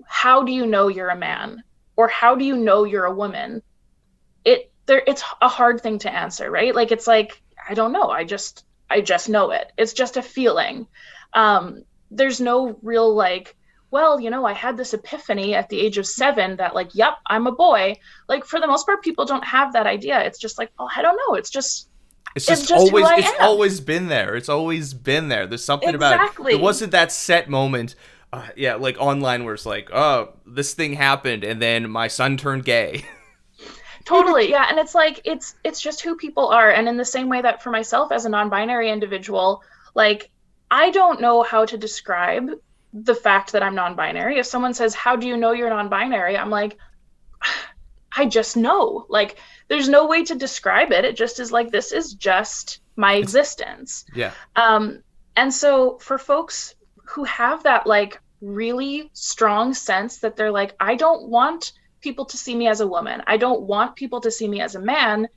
how do you know you're a man? Or how do you know you're a woman? It's a hard thing to answer, right? Like, it's like, I don't know. I just know it. It's just a feeling. There's no real like, well, I had this epiphany at the age of 7 that like, yep, I'm a boy. Like, for the most part, people don't have that idea. It's just like, oh, I don't know. It's just always, it's always been there. It's always been there. There's something about it. It wasn't that set moment. Like online where it's like, oh, this thing happened and then my son turned gay. Totally. Yeah. And it's like, it's just who people are. And in the same way that for myself as a non-binary individual, like, I don't know how to describe the fact that I'm non-binary. If someone says, how do you know you're non-binary? I'm like, I just know. Like, there's no way to describe it. It just is like, this is just my existence. Yeah. And so for folks who have that like really strong sense that they're like, I don't want people to see me as a woman, I don't want people to see me as a man,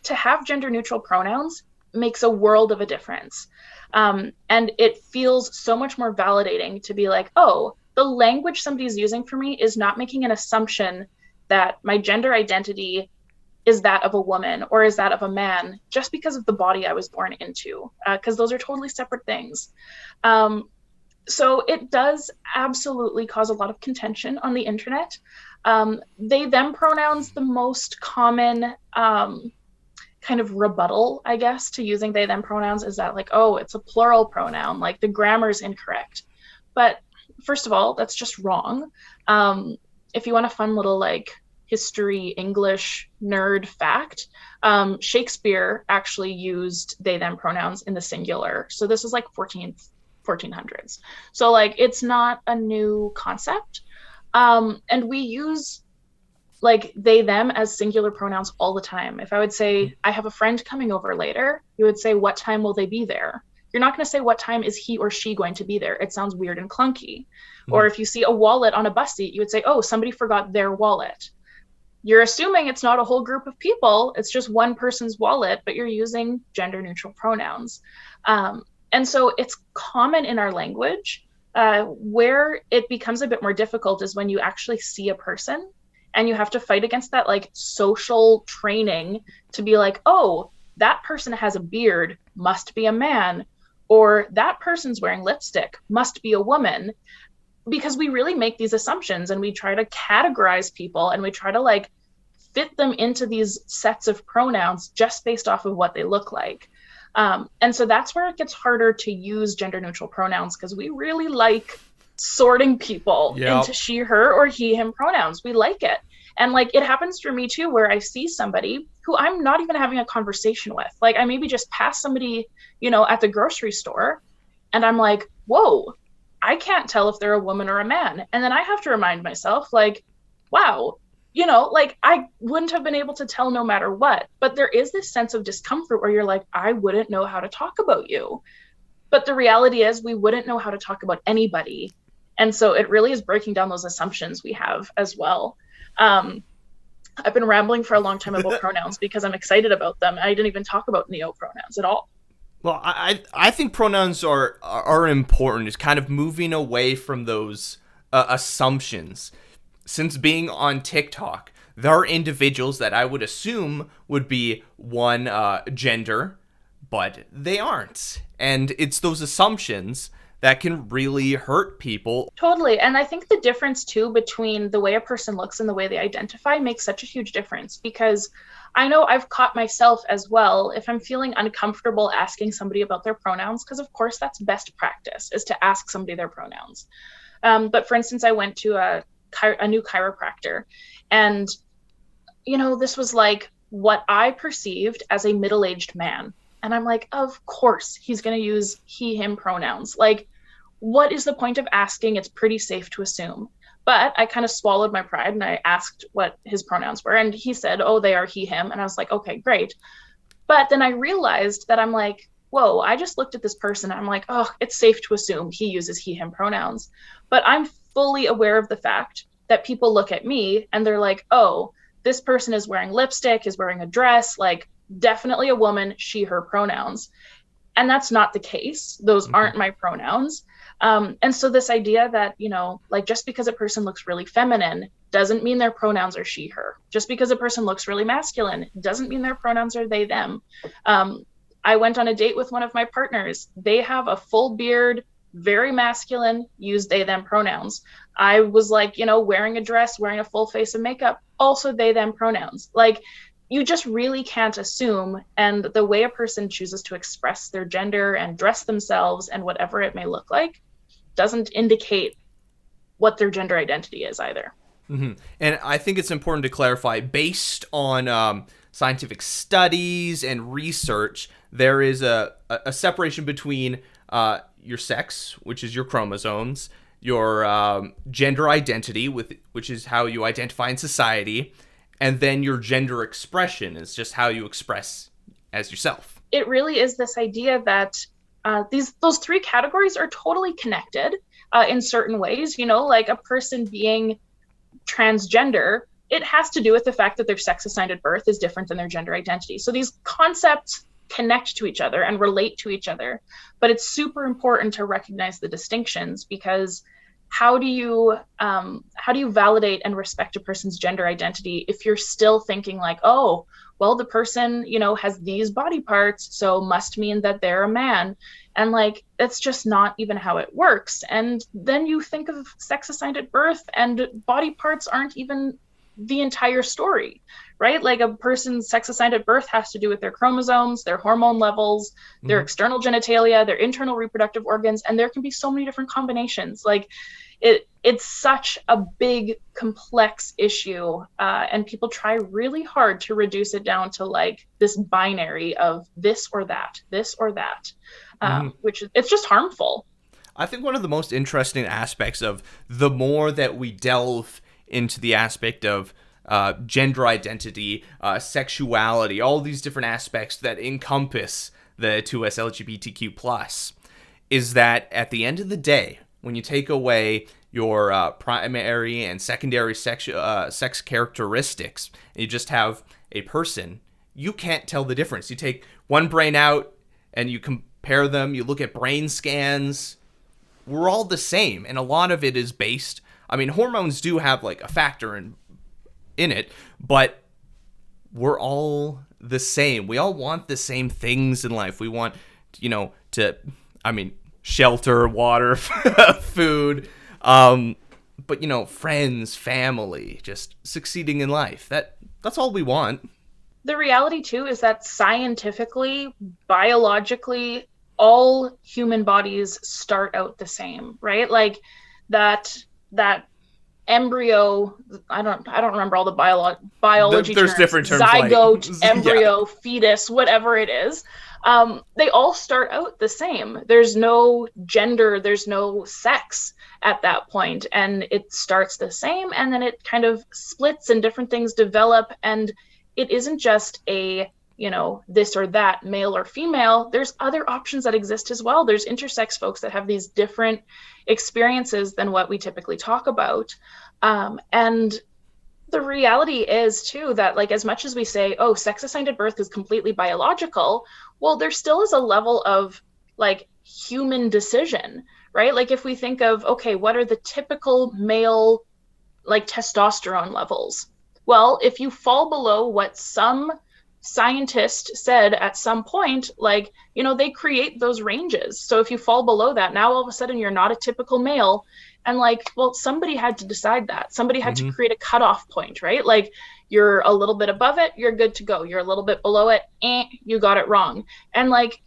to have gender neutral pronouns makes a world of a difference. And it feels so much more validating to be like, oh, the language somebody's using for me is not making an assumption that my gender identity is that of a woman or is that of a man just because of the body I was born into, because those are totally separate things. So it does absolutely cause a lot of contention on the internet. They, them pronouns, the most common kind of rebuttal, I guess, to using they, them pronouns is that like, oh, it's a plural pronoun, like the grammar's incorrect. But first of all, that's just wrong. If you want a fun little like history English nerd fact, Shakespeare actually used they, them pronouns in the singular. So this is like 1400s. So like, it's not a new concept. And we use like they, them as singular pronouns all the time. If I would say, I have a friend coming over later, you would say, what time will they be there? You're not going to say, what time is he or she going to be there? It sounds weird and clunky. Or if you see a wallet on a bus seat, you would say, oh, somebody forgot their wallet. You're assuming it's not a whole group of people. It's just one person's wallet, but you're using gender neutral pronouns. And so it's common in our language. Where it becomes a bit more difficult is when you actually see a person and you have to fight against that like social training to be like, oh, that person has a beard, must be a man, or that person's wearing lipstick, must be a woman. Because we really make these assumptions and we try to categorize people and we try to like fit them into these sets of pronouns just based off of what they look like. And so that's where it gets harder to use gender neutral pronouns, because we really like sorting people Yep. into she, her, or he, him pronouns. We like it. And like it happens for me too, where I see somebody who I'm not even having a conversation with. Like I maybe just pass somebody, at the grocery store, and I'm like, whoa, I can't tell if they're a woman or a man. And then I have to remind myself, like, wow, like I wouldn't have been able to tell no matter what. But there is this sense of discomfort where you're like, I wouldn't know how to talk about you. But the reality is we wouldn't know how to talk about anybody. And so it really is breaking down those assumptions we have as well. I've been rambling for a long time about pronouns because I'm excited about them. I didn't even talk about neo pronouns at all. Well, I think pronouns are important. It's kind of moving away from those assumptions. Since being on TikTok, there are individuals that I would assume would be one gender, but they aren't. And it's those assumptions that can really hurt people. Totally. And I think the difference too between the way a person looks and the way they identify makes such a huge difference, because I know I've caught myself as well if I'm feeling uncomfortable asking somebody about their pronouns, because of course that's best practice, is to ask somebody their pronouns. But for instance, I went to a new chiropractor, and this was like what I perceived as a middle-aged man. And I'm like, of course he's going to use he, him pronouns. Like, what is the point of asking? It's pretty safe to assume. But I kind of swallowed my pride and I asked what his pronouns were. And he said, oh, they are he, him. And I was like, okay, great. But then I realized that I'm like, whoa, I just looked at this person and I'm like, oh, it's safe to assume he uses he, him pronouns. But I'm fully aware of the fact that people look at me and they're like, oh, this person is wearing lipstick, is wearing a dress, like, definitely a woman, she, her pronouns. And that's not the case. Those aren't my pronouns. And so this idea that, like just because a person looks really feminine doesn't mean their pronouns are she, her. Just because a person looks really masculine doesn't mean their pronouns are they, them. I went on a date with one of my partners. They have a full beard, very masculine, use they, them pronouns. I was like, wearing a dress, wearing a full face of makeup, also they, them pronouns. Like, you just really can't assume. And the way a person chooses to express their gender and dress themselves and whatever it may look like doesn't indicate what their gender identity is either. Mm-hmm. And I think it's important to clarify, based on scientific studies and research, there is a separation between your sex, which is your chromosomes, your gender identity, which is how you identify in society, and then your gender expression is just how you express as yourself. It really is this idea that those three categories are totally connected in certain ways. Like a person being transgender, it has to do with the fact that their sex assigned at birth is different than their gender identity. So these concepts connect to each other and relate to each other. But it's super important to recognize the distinctions, because how do you validate and respect a person's gender identity if you're still thinking like, oh, well, the person, has these body parts, so must mean that they're a man. And like, that's just not even how it works. And then you think of sex assigned at birth, and body parts aren't even the entire story, right? Like a person's sex assigned at birth has to do with their chromosomes, their hormone levels, their external genitalia, their internal reproductive organs, and there can be so many different combinations. Like it's such a big, complex issue, and people try really hard to reduce it down to like this binary of this or that, which it's just harmful. I think one of the most interesting aspects of the more that we delve into the aspect of gender identity, sexuality, all these different aspects that encompass the 2S LGBTQ+, is that at the end of the day, when you take away your primary and secondary sex characteristics, and you just have a person, you can't tell the difference. You take one brain out and you compare them, you look at brain scans, we're all the same. And a lot of it is based, hormones do have like a factor in it, but we're all the same. We all want the same things in life. We want, shelter, water, food, but friends, family, just succeeding in life. That's all we want. The reality too is that scientifically, biologically, all human bodies start out the same, right? Like that embryo, I don't remember all the biology There's terms, different terms, zygote, like, embryo, fetus, whatever it is. They all start out the same. There's no gender, there's no sex at that point, and it starts the same, and then it kind of splits and different things develop, and it isn't just a, this or that, male or female. There's other options that exist as well. There's intersex folks that have these different experiences than what we typically talk about. And the reality is too that, like, as much as we say, oh, sex assigned at birth is completely biological, well, there still is a level of like human decision, right? Like if we think of, okay, what are the typical male like testosterone levels? Well, if you fall below what some scientist said at some point, like, they create those ranges. So if you fall below that, now all of a sudden you're not a typical male. And like, well, somebody had to decide that. Somebody had to create a cutoff point, right? Like, you're a little bit above it, you're good to go. You're a little bit below it, you got it wrong. And like,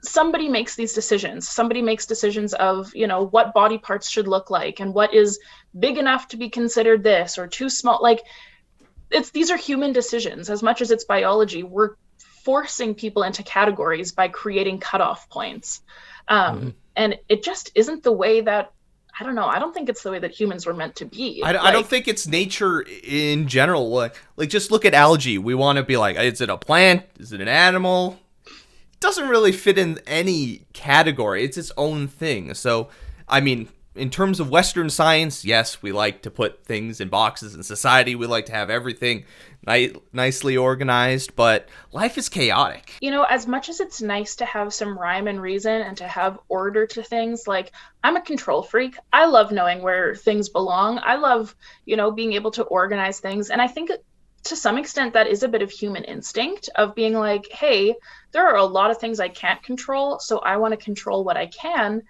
somebody makes these decisions. Somebody makes decisions of, what body parts should look like and what is big enough to be considered this or too small. Like, these are human decisions. As much as it's biology, we're forcing people into categories by creating cutoff points. And it just isn't the way that, I don't know, I don't think it's the way that humans were meant to be. I don't think it's nature in general. Like, just look at algae. We want to be like, is it a plant? Is it an animal? It doesn't really fit in any category. It's its own thing. So, I mean, in terms of Western science, yes, we like to put things in boxes. In society, we like to have everything nicely organized, but life is chaotic. As much as it's nice to have some rhyme and reason and to have order to things, like, I'm a control freak. I love knowing where things belong. I love, being able to organize things. And I think to some extent that is a bit of human instinct of being like, hey, there are a lot of things I can't control, so I want to control what I can.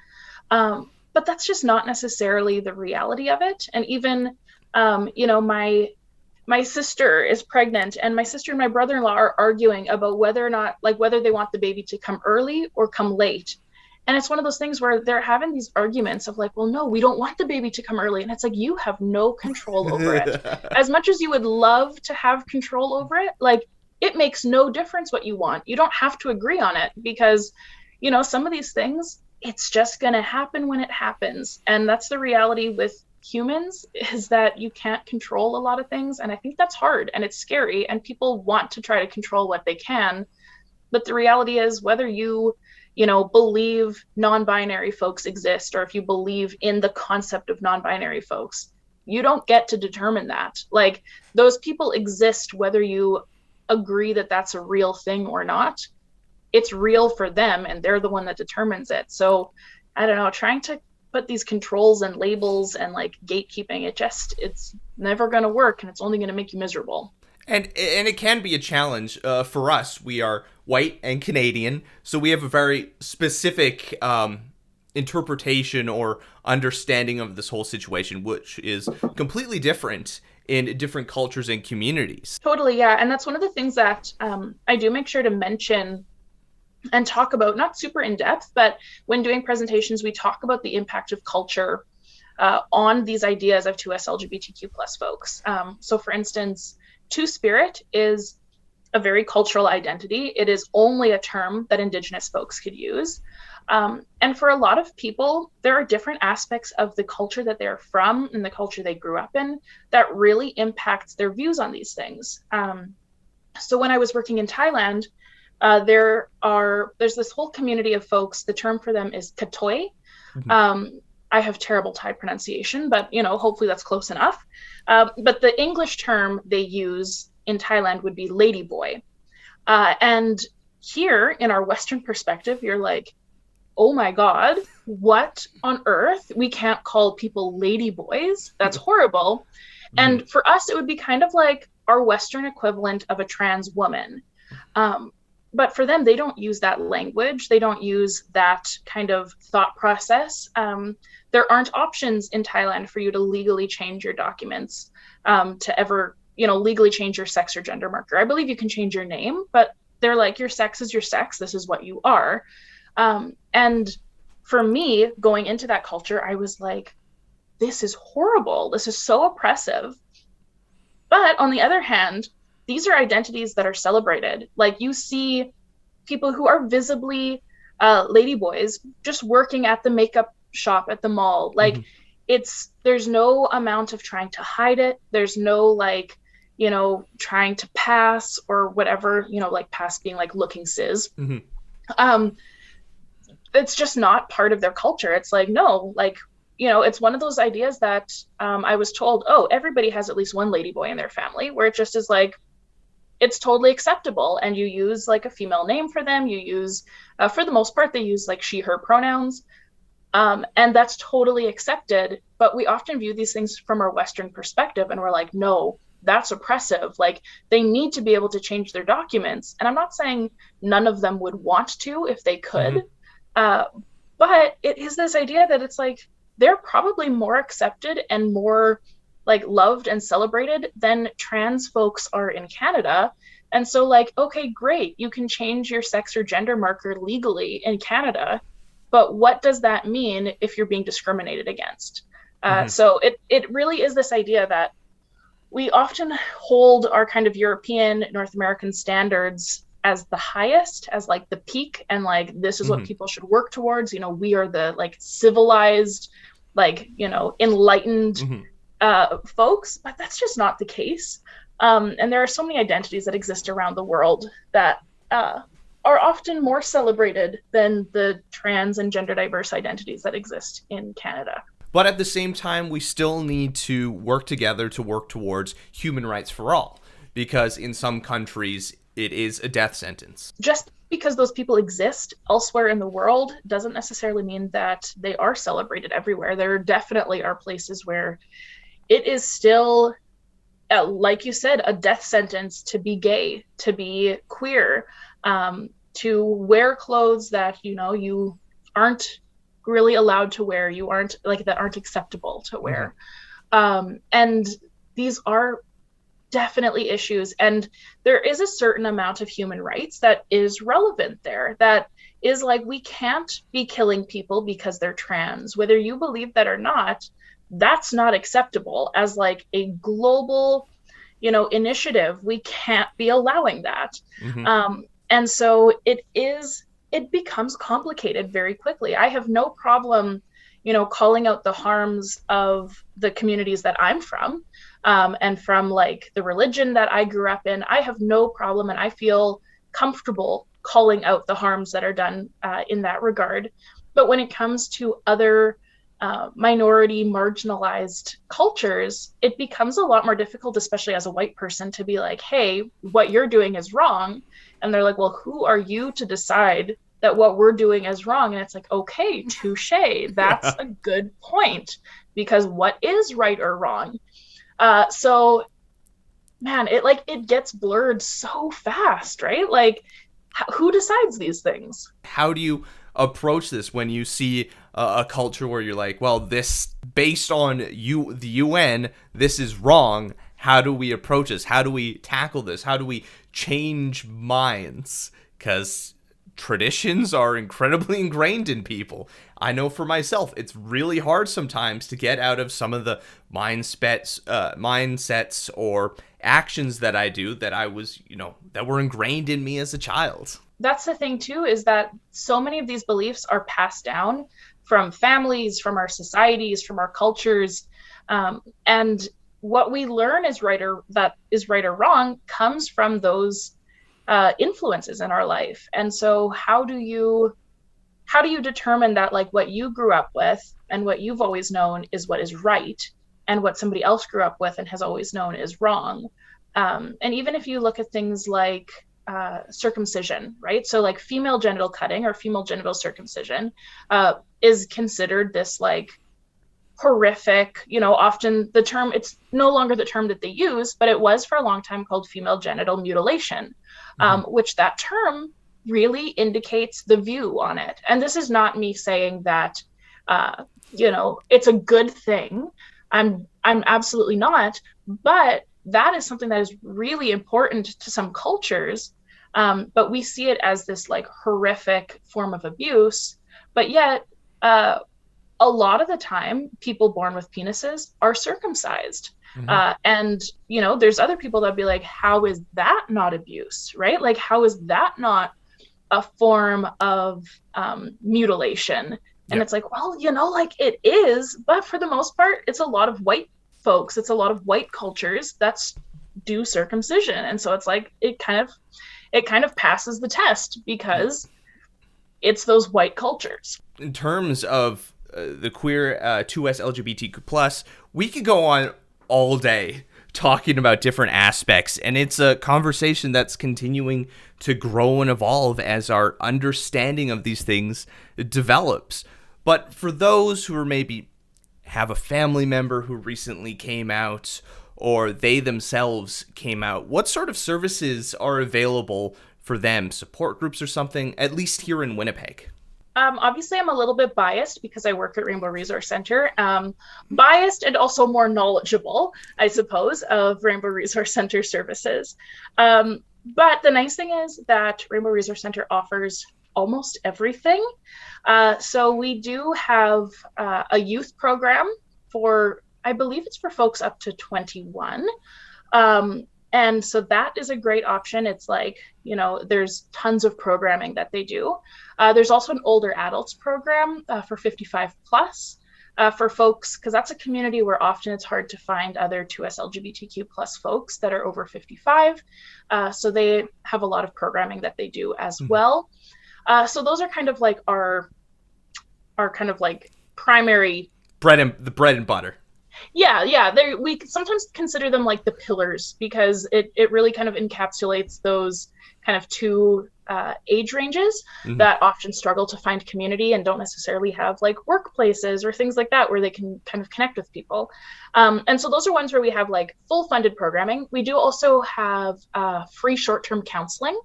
But that's just not necessarily the reality of it. And even, my sister is pregnant, and my sister and my brother-in-law are arguing about whether or not, like, whether they want the baby to come early or come late. And it's one of those things where they're having these arguments of like, well, no, we don't want the baby to come early. And it's like, you have no control over it. As much as you would love to have control over it, like, it makes no difference what you want. You don't have to agree on it because, some of these things, it's just going to happen when it happens. And that's the reality with humans, is that you can't control a lot of things. And I think that's hard and it's scary, and people want to try to control what they can. But the reality is, whether you believe non-binary folks exist, or if you believe in the concept of non-binary folks, you don't get to determine that. Like, those people exist whether you agree that that's a real thing or not. It's real for them, and they're the one that determines it. So I don't know, trying to put these controls and labels and like gatekeeping, it's never going to work, and it's only going to make you miserable. And it can be a challenge for us. We are white and Canadian, so we have a very specific interpretation or understanding of this whole situation, which is completely different in different cultures and communities. Totally, yeah. And that's one of the things that I do make sure to mention and talk about, not super in depth, but when doing presentations, we talk about the impact of culture on these ideas of 2S LGBTQ plus folks. So for instance, Two-Spirit is a very cultural identity. It is only a term that Indigenous folks could use. And for a lot of people, there are different aspects of the culture that they're from and the culture they grew up in that really impacts their views on these things. So when I was working in Thailand, there's this whole community of folks. The term for them is Katoi. I have terrible Thai pronunciation, but hopefully that's close enough. But the English term they use in Thailand would be ladyboy. And here in our Western perspective, you're like, oh my God, what on earth? We can't call people ladyboys. That's horrible. And for us, it would be kind of like our Western equivalent of a trans woman. But for them, they don't use that language. They don't use that kind of thought process. There aren't options in Thailand for you to legally change your documents, to ever, legally change your sex or gender marker. I believe you can change your name, but they're like, your sex is your sex. This is what you are. And for me, going into that culture, I was like, this is horrible. This is so oppressive. But on the other hand, these are identities that are celebrated. Like, you see people who are visibly ladyboys just working at the makeup shop at the mall. Like, there's no amount of trying to hide it. There's no, like, you know, trying to pass or whatever, you know, like pass being like looking cis. It's just not part of their culture. It's like, no, like, you know, it's one of those ideas that I was told, oh, everybody has at least one ladyboy in their family, where it just is like, it's totally acceptable. And you use like a female name for them. You use, for the most part, they use like she, her pronouns. And that's totally accepted. But we often view these things from our Western perspective, and we're like, no, that's oppressive. Like, they need to be able to change their documents. And I'm not saying none of them would want to if they could. But it is this idea that it's like, they're probably more accepted and more like loved and celebrated than trans folks are in Canada. And so, like, okay, great, you can change your sex or gender marker legally in Canada, but what does that mean if you're being discriminated against? So it really is this idea that we often hold our kind of European, North American standards as the highest, as like the peak, and like, this is what people should work towards. You know, we are the like civilized, like, you know, enlightened folks, but that's just not the case. And there are so many identities that exist around the world that are often more celebrated than the trans and gender diverse identities that exist in Canada. But at the same time, we still need to work together to work towards human rights for all, because in some countries it is a death sentence. Just because those people exist elsewhere in the world doesn't necessarily mean that they are celebrated everywhere. There definitely are places where it is still, like you said, a death sentence to be gay, to be queer, to wear clothes that, you know, you aren't really allowed to wear, you aren't like, that aren't acceptable to wear. And these are definitely issues, and there is a certain amount of human rights that is relevant there, that is like, we can't be killing people because they're trans, whether you believe that or not. That's not acceptable as like a global, you know, initiative. We can't be allowing that. And so it becomes complicated very quickly. I have no problem, you know, calling out the harms of the communities that I'm from, and from like the religion that I grew up in. I have no problem, and I feel comfortable calling out the harms that are done in that regard. But when it comes to other minority, marginalized cultures, it becomes a lot more difficult, especially as a white person, to be like, hey, what you're doing is wrong. And they're like, well, who are you to decide that what we're doing is wrong? And it's like, okay, touche. That's a good point, because what is right or wrong? So, man, it gets blurred so fast, right? Like, who decides these things? How do you approach this when you see a culture where you're like, well, this, based on the UN, this is wrong? How do we approach this? How do we tackle this? How do we change minds? Because traditions are incredibly ingrained in people. I know for myself, it's really hard sometimes to get out of some of the mindsets or actions that I do that I was, you know, that were ingrained in me as a child. That's the thing too, is that so many of these beliefs are passed down from families, from our societies, from our cultures. And what we learn is right or wrong comes from those influences in our life. And so how do you determine that, like, what you grew up with and what you've always known is what is right, and what somebody else grew up with and has always known is wrong? And even if you look at things like circumcision, right? So like female genital cutting or female genital circumcision is considered this like horrific, you know, often the term, it's no longer the term that they use, but it was for a long time called female genital mutilation, which that term really indicates the view on it. And this is not me saying that, you know, it's a good thing. I'm absolutely not, but that is something that is really important to some cultures. But we see it as this like horrific form of abuse, but yet a lot of the time, people born with penises are circumcised. And, you know, there's other people that be like, how is that not abuse, right? Like, how is that not a form of mutilation? And it's like, well, you know, like it is, but for the most part, it's a lot of white folks. It's a lot of white cultures that's do circumcision. And so it's like, it kind of passes the test because it's those white cultures. In terms of the queer 2S LGBTQ+, we could go on all day talking about different aspects, and it's a conversation that's continuing to grow and evolve as our understanding of these things develops. But for those who are maybe have a family member who recently came out, or they themselves came out, what sort of services are available for them? Support groups or something, at least here in Winnipeg? Obviously, I'm a little bit biased because I work at Rainbow Resource Center. Biased and also more knowledgeable, I suppose, of Rainbow Resource Center services. But the nice thing is that Rainbow Resource Center offers almost everything. So we do have a youth program for, I believe it's for folks up to 21. And so that is a great option. It's like, you know, there's tons of programming that they do. There's also an older adults program for 55 plus for folks, because that's a community where often it's hard to find other 2S LGBTQ plus folks that are over 55. So they have a lot of programming that they do as well. So those are kind of like our kind of like primary bread and butter. Yeah. We sometimes consider them like the pillars because it really kind of encapsulates those kind of two age ranges that often struggle to find community and don't necessarily have like workplaces or things like that where they can kind of connect with people. And so those are ones where we have like full funded programming. We do also have free short-term counseling.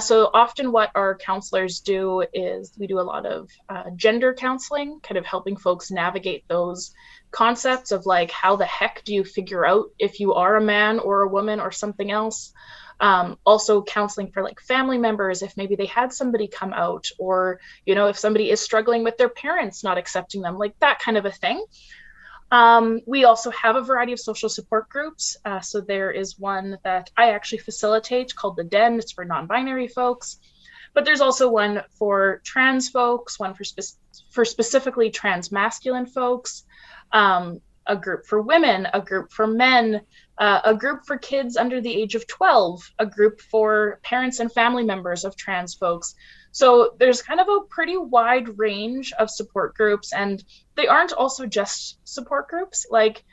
So often what our counselors do is we do a lot of gender counseling, kind of helping folks navigate those concepts of like, how the heck do you figure out if you are a man or a woman or something else? Also counseling for like family members, if maybe they had somebody come out, or, you know, if somebody is struggling with their parents not accepting them, like that kind of a thing. We also have a variety of social support groups. So there is one that I actually facilitate called The Den. It's for non-binary folks. But there's also one for trans folks, one for specifically trans masculine folks, a group for women, a group for men, a group for kids under the age of 12, a group for parents and family members of trans folks. So there's kind of a pretty wide range of support groups, and they aren't also just support groups. Like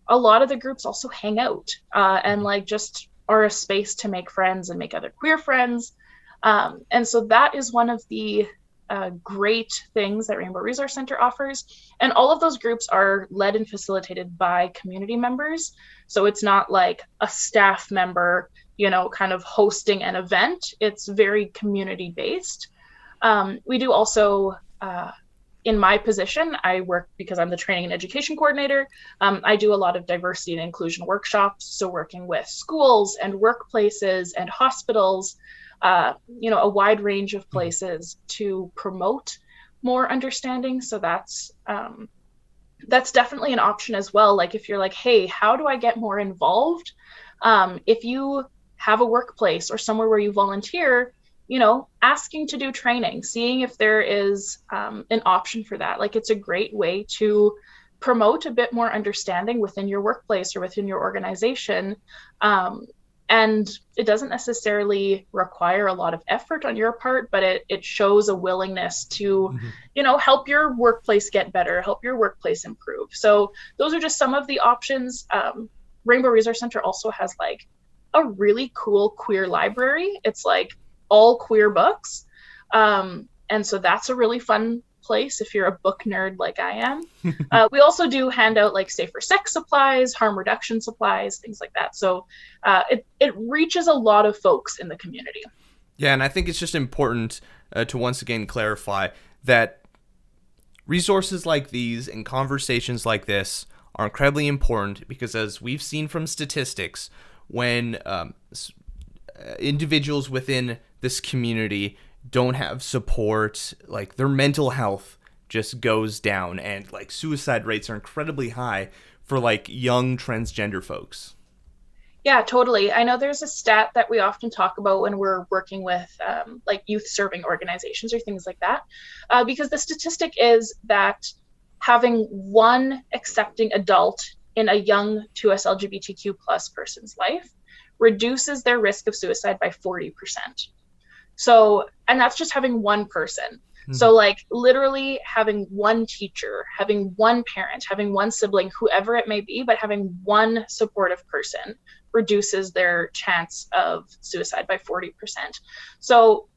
a lot of the groups also hang out and like just are a space to make friends and make other queer friends. And so that is one of the great things that Rainbow Resource Center offers. And all of those groups are led and facilitated by community members. So it's not like a staff member, you know, kind of hosting an event. It's very community based. We do also, in my position, I work because I'm the training and education coordinator. I do a lot of diversity and inclusion workshops. So working with schools and workplaces and hospitals, you know, a wide range of places to promote more understanding. So that's definitely an option as well. Like if you're like, hey, how do I get more involved? If you have a workplace or somewhere where you volunteer, you know, asking to do training, seeing if there is an option for that. Like it's a great way to promote a bit more understanding within your workplace or within your organization. And it doesn't necessarily require a lot of effort on your part, but it shows a willingness to, you know, help your workplace get better, help your workplace improve. So those are just some of the options. Rainbow Resource Center also has like a really cool queer library. It's like all queer books. And so that's a really fun place if you're a book nerd like I am. We also do hand out like safer sex supplies, harm reduction supplies, things like that. So it reaches a lot of folks in the community. Yeah, and I think it's just important to once again clarify that resources like these and conversations like this are incredibly important because, as we've seen from statistics, when individuals within this community don't have support, like their mental health just goes down, and like suicide rates are incredibly high for like young transgender folks. Yeah, totally. I know there's a stat that we often talk about when we're working with like youth serving organizations or things like that, because the statistic is that having one accepting adult in a young 2S LGBTQ plus person's life reduces their risk of suicide by 40%. So, and that's just having one person. So like literally having one teacher, having one parent, having one sibling, whoever it may be, but having one supportive person reduces their chance of suicide by 40%. So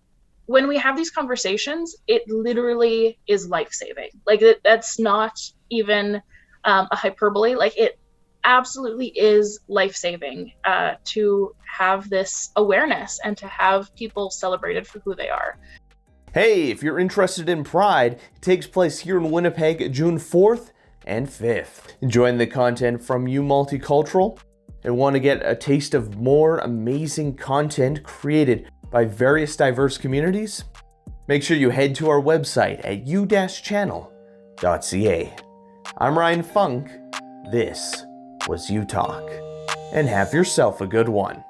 when we have these conversations, it literally is life-saving. Like that's not even a hyperbole. Like it absolutely is life-saving to have this awareness and to have people celebrated for who they are. Hey, if you're interested in Pride, it takes place here in Winnipeg, June 4th and 5th. Enjoying the content from You Multicultural and want to get a taste of more amazing content created by various diverse communities? Make sure you head to our website at u-channel.ca. I'm Ryan Funk. This was You Talk. And have yourself a good one.